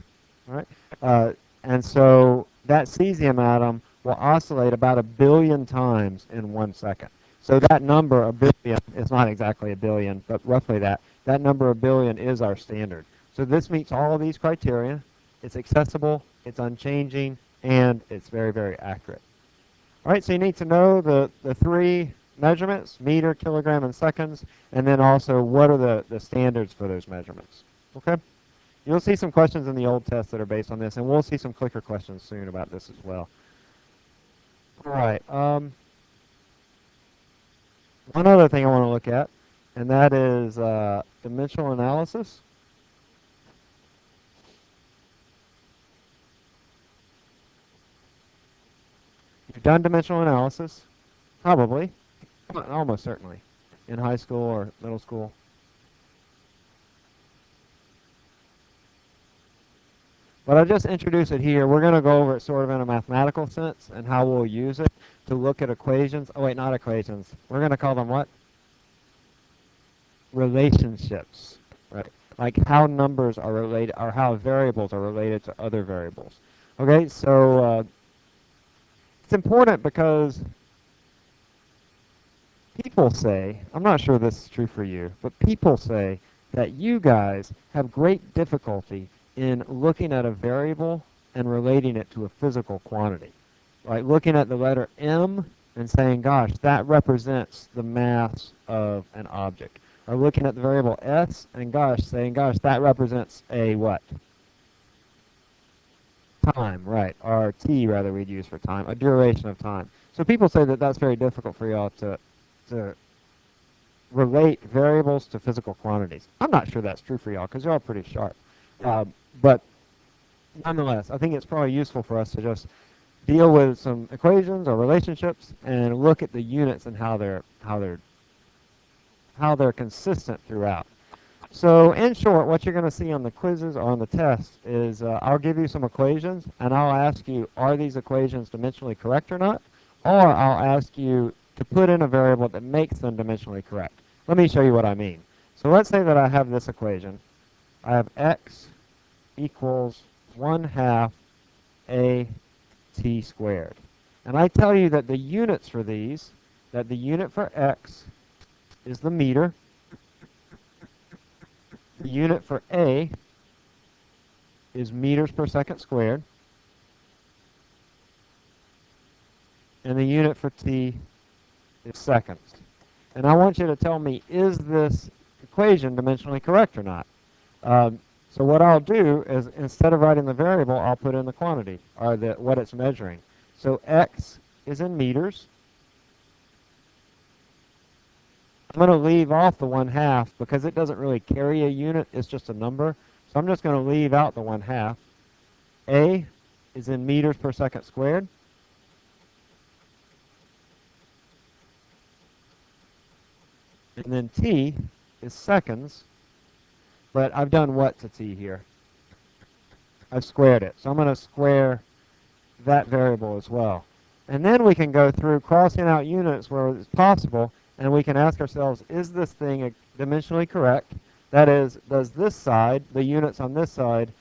[SPEAKER 1] All right, and so that cesium atom will oscillate about 1 billion times in 1 second. So that number, 1 billion, is not exactly 1 billion, but roughly that. That number, 1 billion, is our standard. So this meets all of these criteria. It's accessible, it's unchanging, and it's very, very accurate. All right, so you need to know the 3 measurements, meter, kilogram, and seconds, and then also what are the standards for those measurements. Okay? You'll see some questions in the old test that are based on this, and we'll see some clicker questions soon about this as well. All right. One other thing I want to look at, and that is dimensional analysis. You've done dimensional analysis, probably, almost certainly, in high school or middle school. But I'll just introduce it here. We're going to go over it sort of in a mathematical sense and how we'll use it to look at equations. Oh, wait, not equations. We're going to call them what? Relationships, right? Like how numbers are related, or how variables are related to other variables. Okay, so it's important because people say, I'm not sure this is true for you, but people say that you guys have great difficulty in looking at a variable and relating it to a physical quantity. Like looking at the letter M and saying, gosh, that represents the mass of an object. Or looking at the variable S and saying, gosh, that represents a what? Time, right. Or T, rather, we'd use for time, a duration of time. So people say that that's very difficult for y'all to relate variables to physical quantities. I'm not sure that's true for y'all because y'all are pretty sharp. But nonetheless, I think it's probably useful for us to just deal with some equations or relationships and look at the units and how they're consistent throughout. So in short, what you're going to see on the quizzes or on the test is I'll give you some equations and I'll ask you, are these equations dimensionally correct or not? Or I'll ask you to put in a variable that makes them dimensionally correct. Let me show you what I mean. So let's say that I have this equation. I have x equals 1/2 at squared. And I tell you that the units for these, that the unit for x is the meter, the unit for a is meters per second squared, and the unit for t is seconds. And I want you to tell me, is this equation dimensionally correct or not? So what I'll do is, instead of writing the variable, I'll put in the quantity, or what it's measuring. So x is in meters. I'm going to leave off the 1/2 because it doesn't really carry a unit. It's just a number. So I'm just going to leave out the 1/2. A is in meters per second squared. And then t is seconds. But I've done what to t here? I've squared it. So I'm going to square that variable as well. And then we can go through crossing out units where it's possible, and we can ask ourselves, is this thing dimensionally correct? That is, does this side, the units on this side,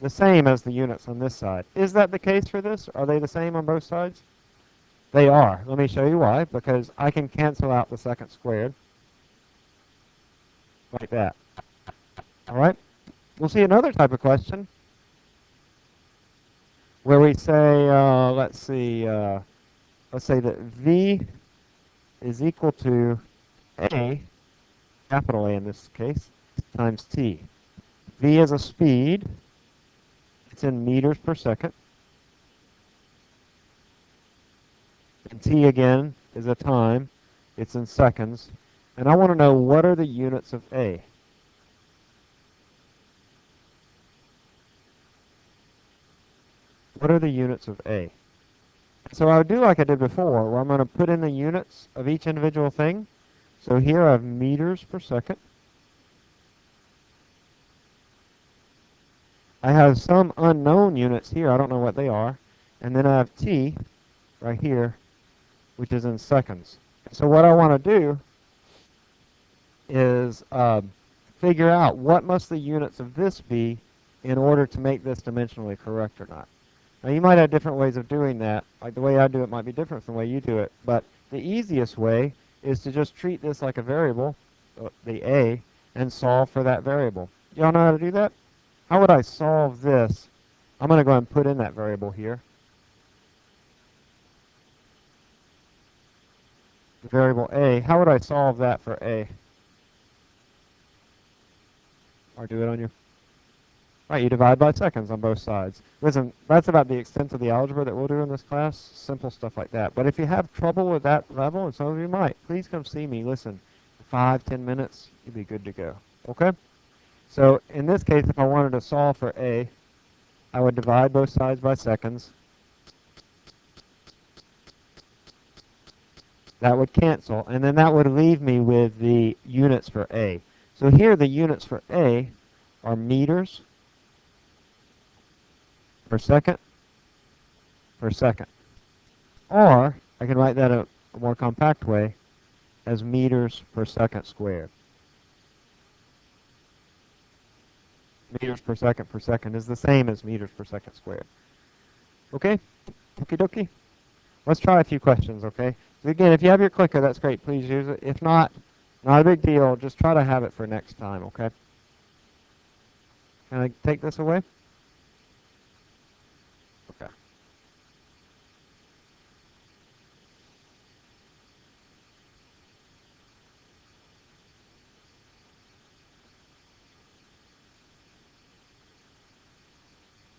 [SPEAKER 1] the same as the units on this side? Is that the case for this? Are they the same on both sides? They are. Let me show you why. Because I can cancel out the second squared. Like that. All right? We'll see another type of question where we say, let's say that V is equal to A, capital A in this case, times T. V is a speed. It's in meters per second. And T again is a time. It's in seconds. And I want to know, what are the units of A? What are the units of A? So I would do like I did before, where I'm going to put in the units of each individual thing. So here I have meters per second. I have some unknown units here. I don't know what they are. And then I have T right here, which is in seconds. So what I want to do is figure out what must the units of this be in order to make this dimensionally correct or not. Now, you might have different ways of doing that. Like the way I do it might be different from the way you do it. But the easiest way is to just treat this like a variable, the A, and solve for that variable. Y'all know how to do that? How would I solve this? I'm going to go ahead and put in that variable here. The variable A. How would I solve that for A? Or do it on your... Right, you divide by seconds on both sides. Listen, that's about the extent of the algebra that we'll do in this class. Simple stuff like that. But if you have trouble with that level, and some of you might, please come see me. Listen, 5-10 minutes, you'll be good to go. Okay? So in this case, if I wanted to solve for A, I would divide both sides by seconds. That would cancel, and then that would leave me with the units for A. So here the units for A are meters per second per second. Or I can write that a more compact way as meters per second squared. Meters per second is the same as meters per second squared. Okay? Okie dokie? Let's try a few questions, okay? So again, if you have your clicker, that's great. Please use it. If not, not a big deal. Just try to have it for next time, okay? Can I take this away? Okay.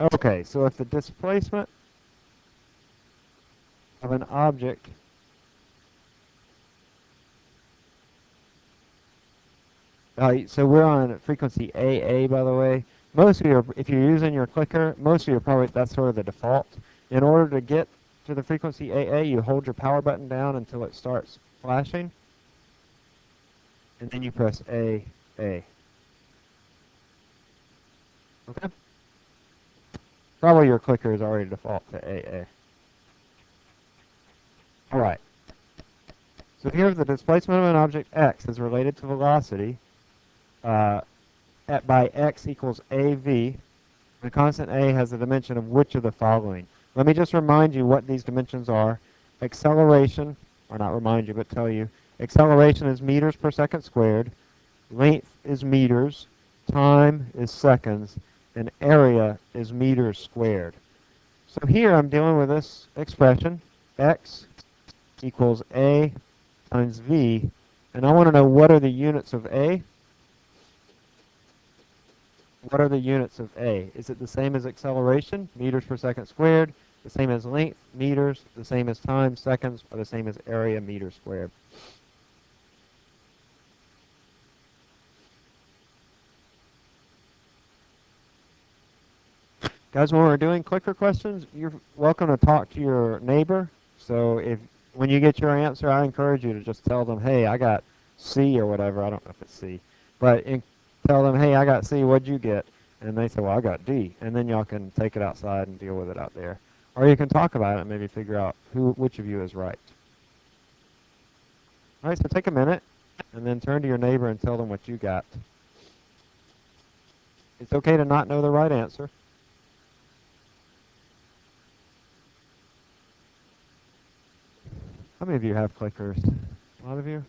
[SPEAKER 1] Okay, so if the displacement of an object so we're on frequency AA, by the way. Most of you, if you're using your clicker, most of you are probably, that's sort of the default. In order to get to the frequency AA, you hold your power button down until it starts flashing. And then you press A. Okay? Probably your clicker is already default to AA. All right. So here the displacement of an object x is related to velocity by x equals AV. The constant A has a dimension of which of the following? Let me just remind you what these dimensions are. Acceleration, or not remind you, but tell you. Acceleration is meters per second squared. Length is meters. Time is seconds. And area is meters squared. So here I'm dealing with this expression, x equals A times V. And I want to know, what are the units of A? What are the units of A? Is it the same as acceleration, meters per second squared? the same as length, meters, the same as time, seconds, or the same as area, meters squared. Guys, when we're doing clicker questions, you're welcome to talk to your neighbor. So when you get your answer, I encourage you to just tell them, hey, I got C or whatever. I don't know if it's C. But tell them, hey, I got C. What'd you get? And they say, well, I got D. And then y'all can take it outside and deal with it out there. Or you can talk about it and maybe figure out which of you is right. All right, so take a minute and then turn to your neighbor and tell them what you got. It's okay to not know the right answer. How many of you have clickers? A lot of you?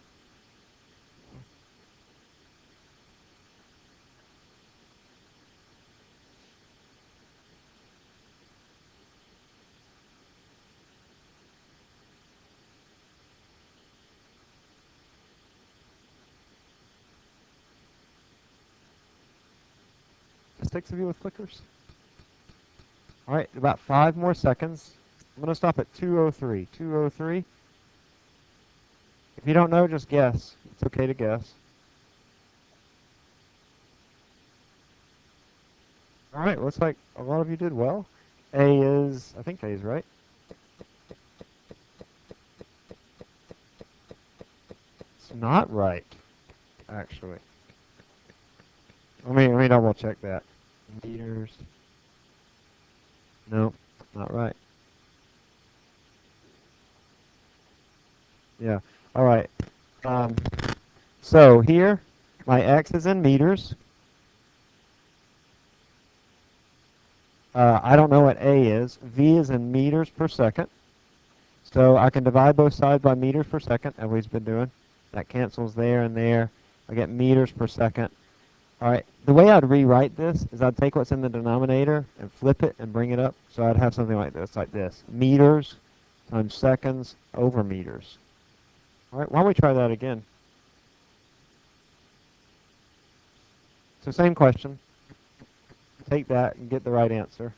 [SPEAKER 1] Just 6 of you with clickers? All right, about 5 more seconds. I'm going to stop at 2:03. 2:03. If you don't know, just guess. It's okay to guess. All right, looks like a lot of you did well. I think A is right. It's not right, actually. Let me double check that. Meters. No, not right. Yeah. All right. So here, my X is in meters. I don't know what A is. V is in meters per second. So I can divide both sides by meters per second, as we've been doing. That cancels there and there. I get meters per second. All right. The way I'd rewrite this is I'd take what's in the denominator and flip it and bring it up. So I'd have something like this. Meters times seconds over meters. All right. Why don't we try that again? So same question. Take that and get the right answer.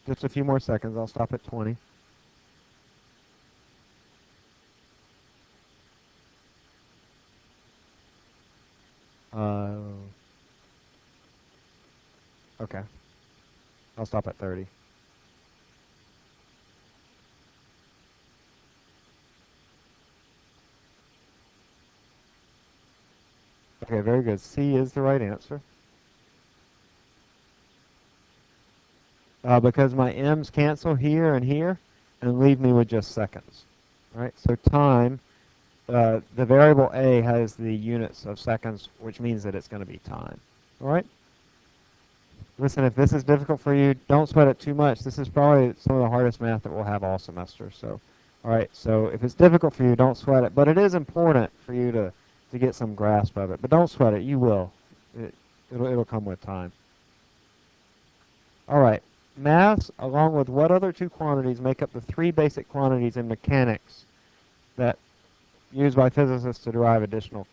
[SPEAKER 1] Just a few more seconds. I'll stop at 20. Okay. I'll stop at 30. Okay, very good. C is the right answer. Because my M's cancel here and here and leave me with just seconds. All right, so time, the variable A has the units of seconds, which means that it's going to be time. All right? Listen, if this is difficult for you, don't sweat it too much. This is probably some of the hardest math that we'll have all semester. So, all right, so if it's difficult for you, don't sweat it. But it is important for you to get some grasp of it. But don't sweat it. You will. It'll come with time. All right. Mass, along with what other 2 quantities make up the 3 basic quantities in mechanics that used by physicists to derive additional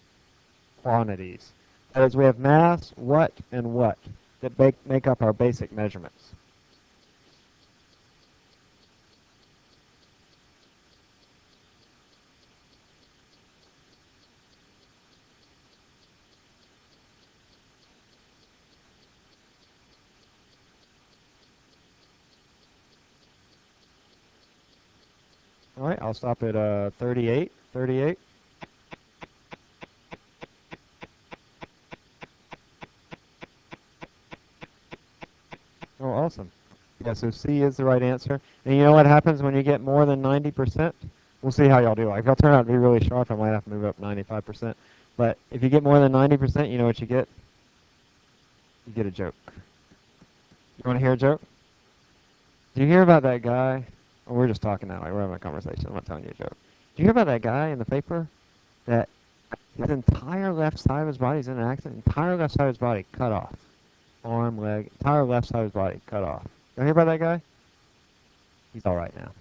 [SPEAKER 1] quantities? That is, we have mass, what, and what that make up our basic measurements. All right, I'll stop at 38. 38. Oh, awesome. Yeah, so C is the right answer. And you know what happens when you get more than 90%? We'll see how y'all do. Like, if y'all turn out to be really sharp, I might have to move up 95%. But if you get more than 90%, you know what you get? You get a joke. You want to hear a joke? Do you hear about that guy? Oh, we're just talking now. Like, we're having a conversation. I'm not telling you a joke. Do you hear about that guy in the paper that his entire left side of his body is in an accident? Entire left side of his body cut off. Arm, leg, entire left side of his body cut off. You hear about that guy? He's all right now.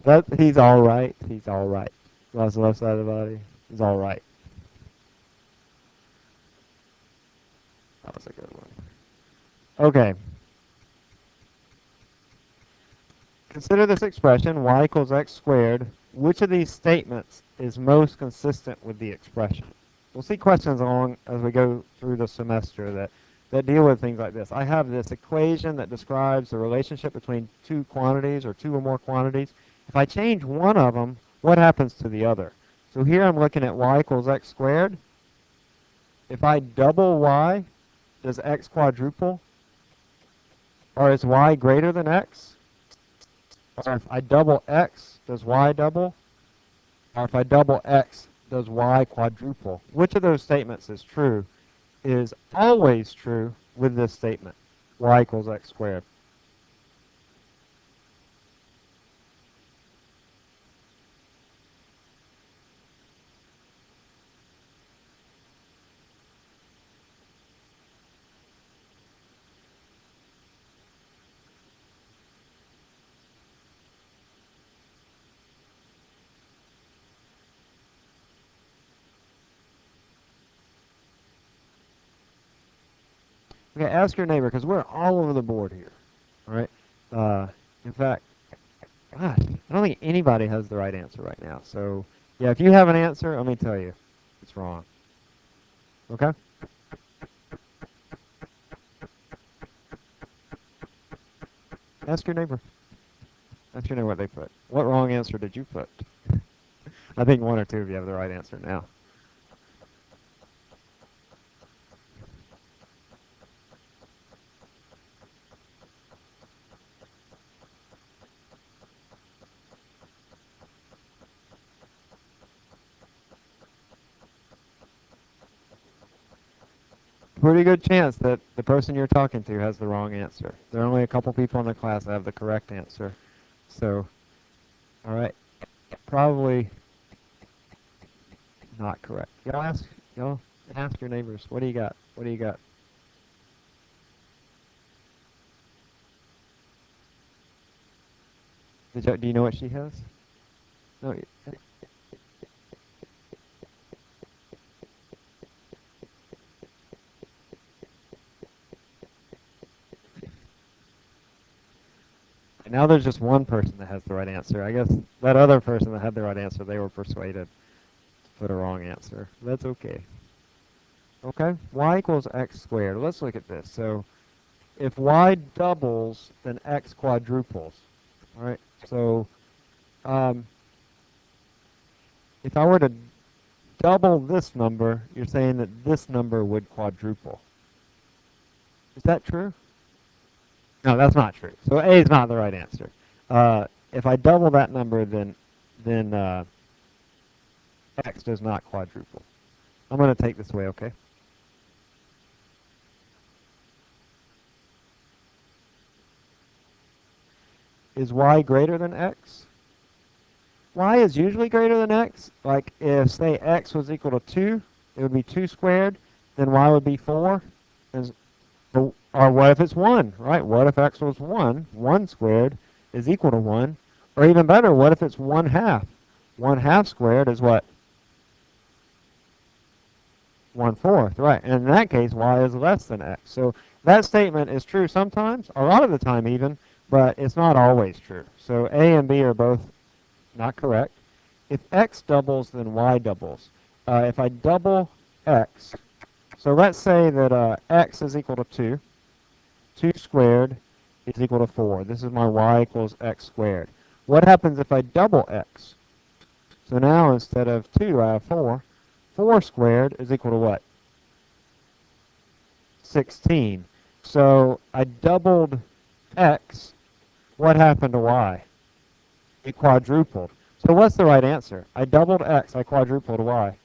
[SPEAKER 1] But he's all right. He's all right. Lost the left side of the body. Is all right. That was a good one. Okay. Consider this expression, y equals x squared. Which of these statements is most consistent with the expression? We'll see questions along as we go through the semester that deal with things like this. I have this equation that describes the relationship between two quantities or two or more quantities. If I change one of them, what happens to the other? So here I'm looking at y equals x squared. If I double y, does x quadruple? Or is y greater than x? Or if I double x, does y double? Or if I double x, does y quadruple? Which of those statements is true? Is always true with this statement, y equals x squared. Okay, ask your neighbor, because we're all over the board here. All right. In fact, gosh, I don't think anybody has the right answer right now. So, yeah, if you have an answer, let me tell you, it's wrong. Okay? Ask your neighbor. Ask your neighbor what they put. What wrong answer did you put? I think one or two of you have the right answer now. Pretty good chance that the person you're talking to has the wrong answer. There are only a couple people in the class that have the correct answer. So, all right, probably not correct. Y'all ask your neighbors. What do you got? What do you got? Do you know what she has? No. Now there's just one person that has the right answer. I guess that other person that had the right answer, they were persuaded to put a wrong answer. That's okay. Okay, y equals x squared. Let's look at this. So if y doubles, then x quadruples. All right, so if I were to double this number, you're saying that this number would quadruple. Is that true? No, that's not true. So A is not the right answer. If I double that number, then x does not quadruple. I'm going to take this away, okay? Is y greater than x? Y is usually greater than x. Like if, say, x was equal to 2, it would be 2 squared, then y would be 4. Or what if it's 1, right? What if x was 1? 1 squared is equal to 1. Or even better, what if it's 1/2? 1/2 squared is what? 1/4, right? And in that case, y is less than x. So that statement is true sometimes, a lot of the time even, but it's not always true. So A and B are both not correct. If x doubles, then y doubles. If I double x, so let's say that x is equal to 2. 2 squared is equal to 4. This is my y equals x squared. What happens if I double x? So now instead of 2, I have 4. 4 squared is equal to what? 16. So I doubled x. What happened to y? It quadrupled. So what's the right answer? I doubled x. I quadrupled y.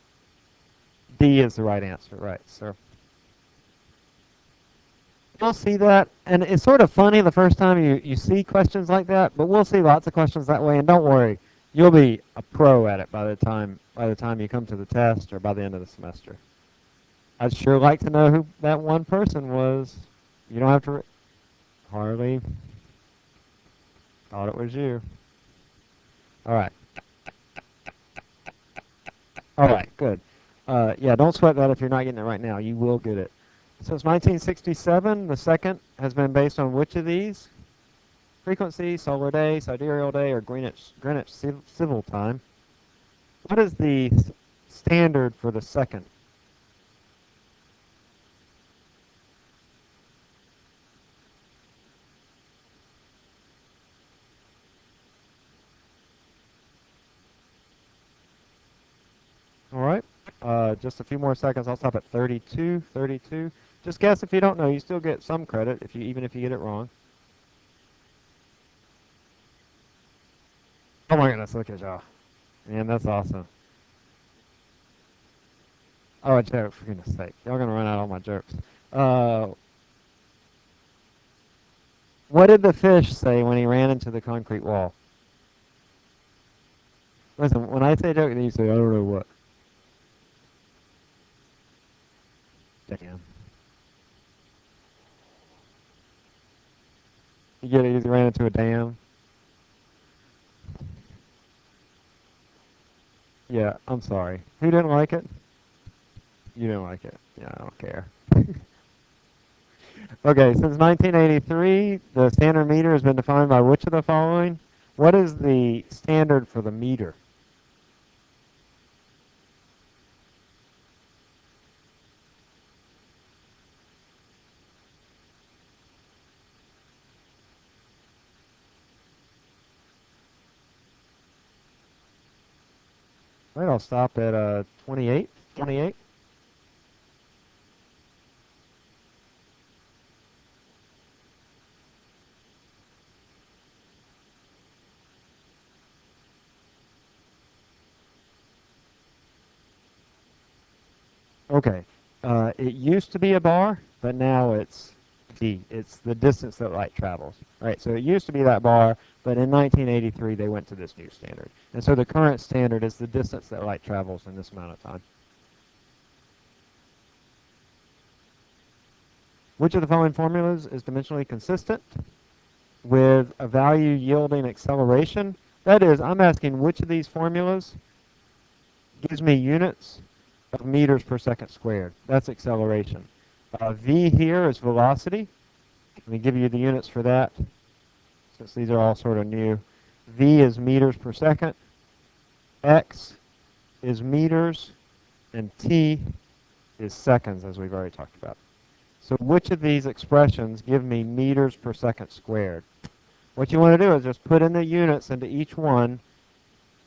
[SPEAKER 1] D is the right answer, right? So you'll see that, and it's sort of funny the first time you see questions like that, but we'll see lots of questions that way, and don't worry, you'll be a pro at it by the time you come to the test or by the end of the semester. I'd sure like to know who that one person was. You don't have to. Harley. Thought it was you. All right. All right, good. Yeah, don't sweat that if you're not getting it right now. You will get it. Since 1967, the second has been based on which of these? Frequency, solar day, sidereal day, or Greenwich Civil Time. What is the standard for the second? All right. Just a few more seconds. I'll stop at 32. 32. Just guess if you don't know. You still get some credit even if you get it wrong. Oh my goodness! Look at y'all. Man, that's awesome. Oh, a joke, for goodness sake. Y'all gonna run out of all my jokes. Uh, what did the fish say when he ran into the concrete wall? Listen, when I say joke, then you say, I don't know what. Damn. You get it? He ran into a dam. Yeah, I'm sorry. Who didn't like it? You didn't like it. Yeah, I don't care. Okay, since 1983, the standard meter has been defined by which of the following? What is the standard for the meter? Right, I'll stop at 28. 28. Okay. It used to be a bar, but now it's D. It's the distance that light travels. Right. So it used to be that bar, but in 1983 they went to this new standard. And so the current standard is the distance that light travels in this amount of time. Which of the following formulas is dimensionally consistent with a value yielding acceleration? That is, I'm asking which of these formulas gives me units of meters per second squared. That's acceleration. V here is velocity. Let me give you the units for that, since these are all sort of new. V is meters per second. X is meters. And T is seconds, as we've already talked about. So which of these expressions give me meters per second squared? What you want to do is just put in the units into each one,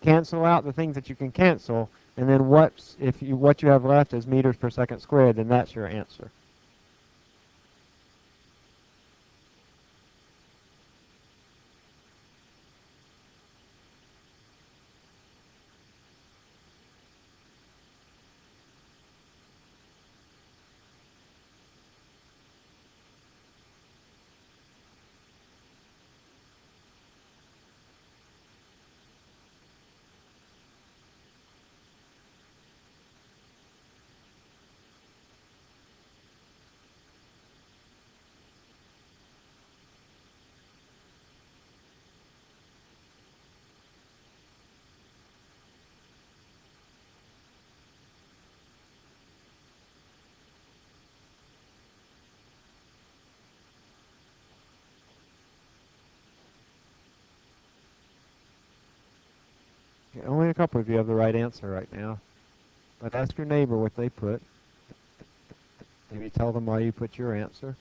[SPEAKER 1] cancel out the things that you can cancel, and then what you have left is meters per second squared, then that's your answer. Okay, only a couple of you have the right answer right now. But ask your neighbor what they put. Maybe tell them why you put your answer.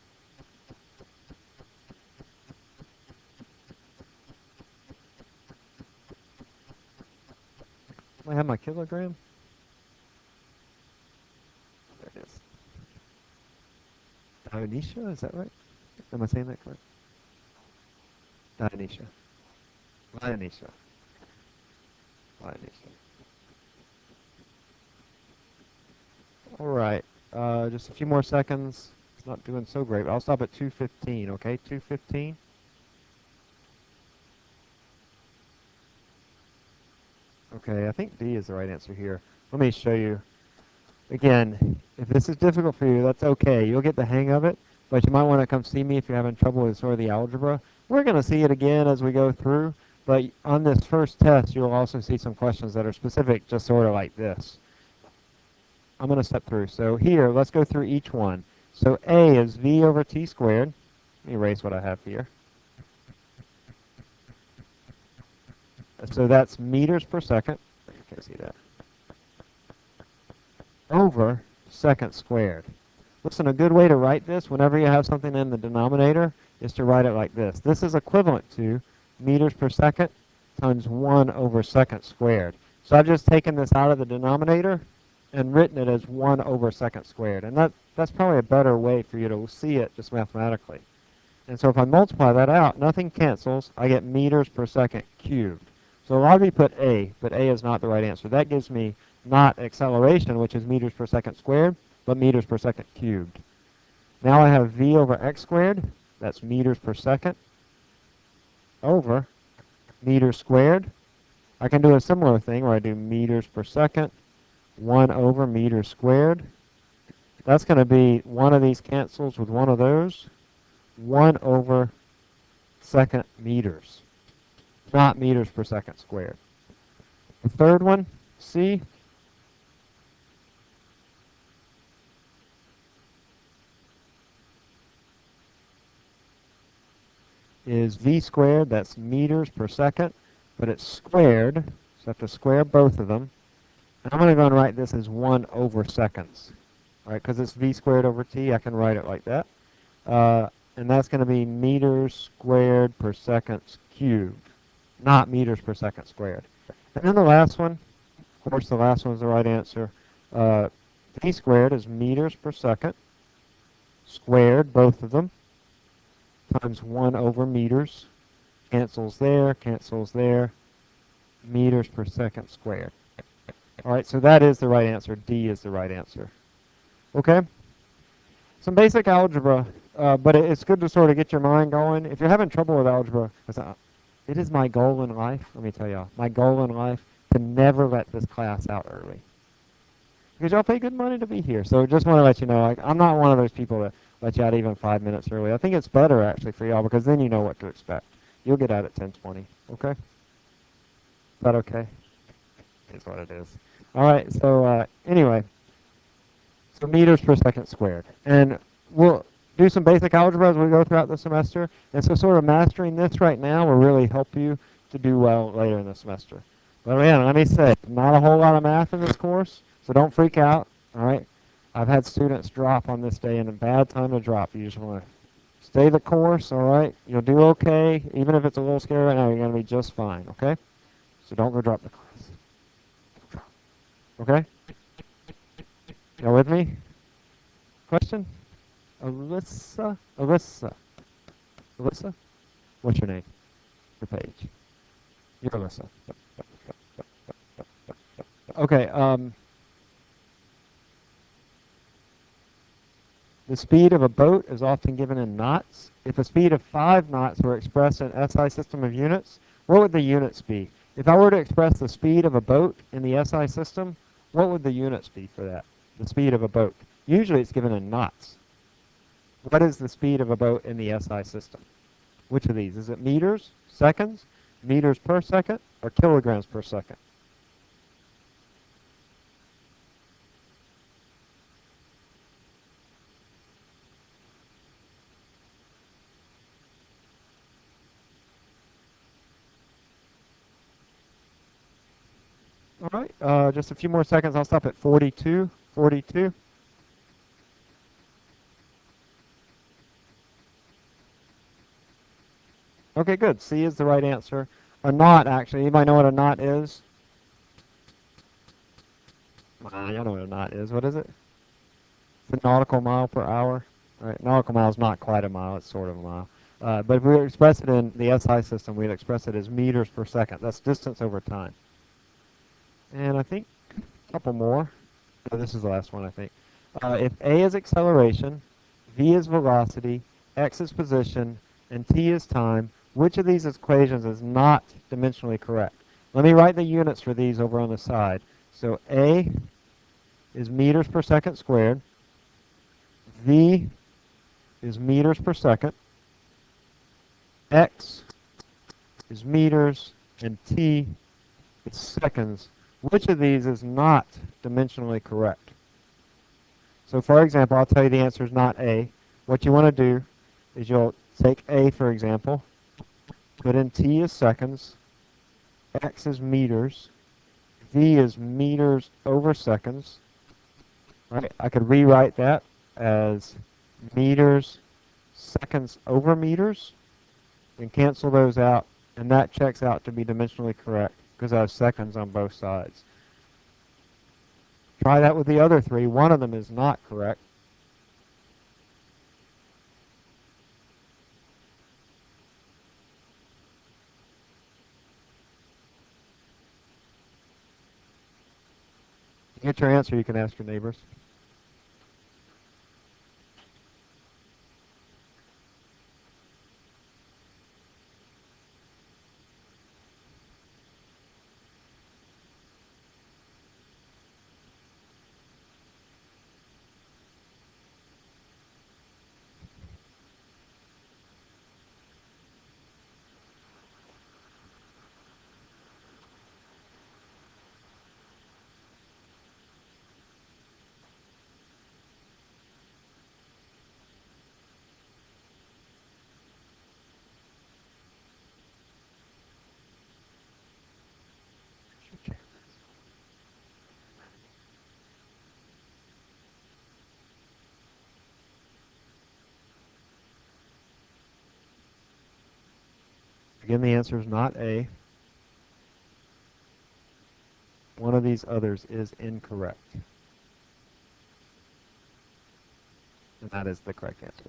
[SPEAKER 1] Do I have my kilogram? There it is. Dionysia, is that right? Am I saying that correct? Dionysia. Dionysia. Dionysia. All right. Just a few more seconds. It's not doing so great. I'll stop at 2:15, okay? 2:15. Okay, I think D is the right answer here. Let me show you. Again, if this is difficult for you, that's okay. You'll get the hang of it, but you might want to come see me if you're having trouble with sort of the algebra. We're going to see it again as we go through, but on this first test, you'll also see some questions that are specific, just sort of like this. I'm going to step through. So here, let's go through each one. So A is V over T squared. Let me erase what I have here. So that's meters per second. You can't see that. Over second squared. Listen, a good way to write this whenever you have something in the denominator is to write it like this. This is equivalent to meters per second times 1 over second squared. So I've just taken this out of the denominator and written it as 1 over second squared. And that's probably a better way for you to see it just mathematically. And so if I multiply that out, nothing cancels. I get meters per second cubed. So a lot of you put A, but A is not the right answer. That gives me not acceleration, which is meters per second squared, but meters per second cubed. Now I have V over x squared. That's meters per second over meters squared. I can do a similar thing where I do meters per second, 1 over meters squared. That's going to be one of these cancels with one of those. 1 over second meters, not meters per second squared. The third one, C, is V squared. That's meters per second, but it's squared, so I have to square both of them. And I'm going to go and write this as 1 over seconds. All right, because it's V squared over T, I can write it like that. And that's going to be meters squared per second cubed, not meters per second squared. And then the last one, of course the last one is the right answer. V squared is meters per second squared, both of them, times 1 over meters. Cancels there, meters per second squared. All right, so that is the right answer. D is the right answer. Okay? Some basic algebra, but it's good to sort of get your mind going. If you're having trouble with algebra, it is my goal in life, let me tell y'all, my goal in life to never let this class out early. Because y'all pay good money to be here. So just want to let you know, I'm not one of those people that let you out even 5 minutes early. I think it's better, actually, for y'all, because then you know what to expect. You'll get out at 10:20, okay? Is that okay? Is what it is. All right, so anyway, so meters per second squared. And we'll do some basic algebra as we go throughout the semester. And so sort of mastering this right now will really help you to do well later in the semester. But again, let me say, not a whole lot of math in this course, so don't freak out, all right? I've had students drop on this day, and a bad time to drop. You just want to stay the course, all right? You'll do okay. Even if it's a little scary right now, you're going to be just fine, okay? So don't go drop the class. Okay? Y'all with me? Question? Alyssa? What's your name? Your page. You're Alyssa. Okay, the speed of a boat is often given in knots. If a speed of 5 knots were expressed in SI system of units, what would the units be? If I were to express the speed of a boat in the SI system, what would the units be for that? The speed of a boat. Usually it's given in knots. What is the speed of a boat in the SI system? Which of these? Is it meters, seconds, meters per second, or kilograms per second? All right, just a few more seconds. I'll stop at 42. 42. Okay, good. C is the right answer. A knot, actually. Anybody know what a knot is? Y'all know what a knot is. What is it? It's a nautical mile per hour. All right, nautical mile is not quite a mile. It's sort of a mile. But if we express it in the SI system, we'd express it as meters per second. That's distance over time. And I think a couple more. No, this is the last one, I think. If A is acceleration, V is velocity, X is position, and T is time, which of these equations is not dimensionally correct? Let me write the units for these over on the side. So A is meters per second squared. V is meters per second. X is meters, and T is seconds. Which of these is not dimensionally correct? So for example, I'll tell you the answer is not A. What you want to do is you'll take A, for example, put in T as seconds, X is meters, V is meters over seconds, right? I could rewrite that as meters, seconds over meters, and cancel those out, and that checks out to be dimensionally correct because I have seconds on both sides. Try that with the other three. One of them is not correct. To get your answer, you can ask your neighbors. Again, the answer is not A. One of these others is incorrect. And that is the correct answer.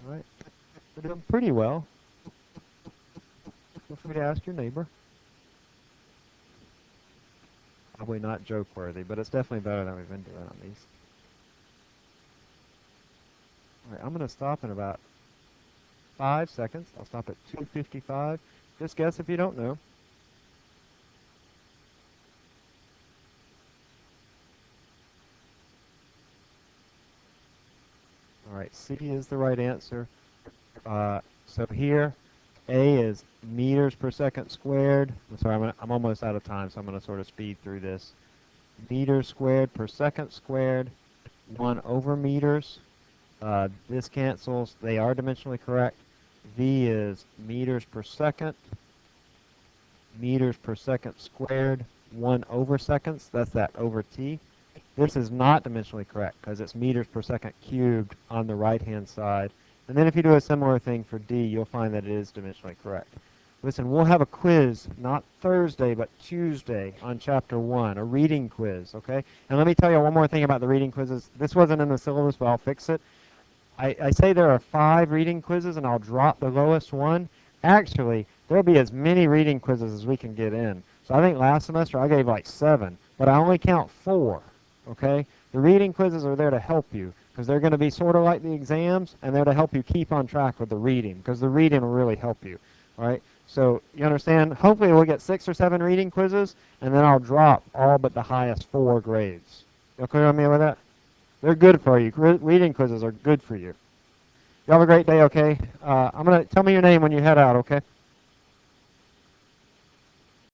[SPEAKER 1] All right. We're doing pretty well. Feel free to ask your neighbor. Probably not joke-worthy, but it's definitely better than we've been doing on these. All right, I'm going to stop in about 5 seconds. I'll stop at 2:55. Just guess if you don't know. All right, C is the right answer. So here, A is meters per second squared. I'm sorry, I'm almost out of time, so I'm going to sort of speed through this. Meters squared per second squared, 1 over meters. This cancels. They are dimensionally correct. V is meters per second squared, 1 over seconds. That's that over T. This is not dimensionally correct because it's meters per second cubed on the right-hand side. And then if you do a similar thing for D, you'll find that it is dimensionally correct. Listen, we'll have a quiz, not Thursday, but Tuesday on Chapter 1, a reading quiz, okay? And let me tell you one more thing about the reading quizzes. This wasn't in the syllabus, but I'll fix it. I say there are 5 reading quizzes, and I'll drop the lowest one. Actually, there'll be as many reading quizzes as we can get in. So I think last semester I gave like 7, but I only count 4, okay? The reading quizzes are there to help you because they're going to be sort of like the exams, and they're to help you keep on track with the reading because the reading will really help you, all right? So you understand? Hopefully we'll get 6 or 7 reading quizzes, and then I'll drop all but the highest 4 grades. You clear on me with that? They're good for you. Reading quizzes are good for you. You have a great day, okay? I'm going to tell me your name when you head out, okay?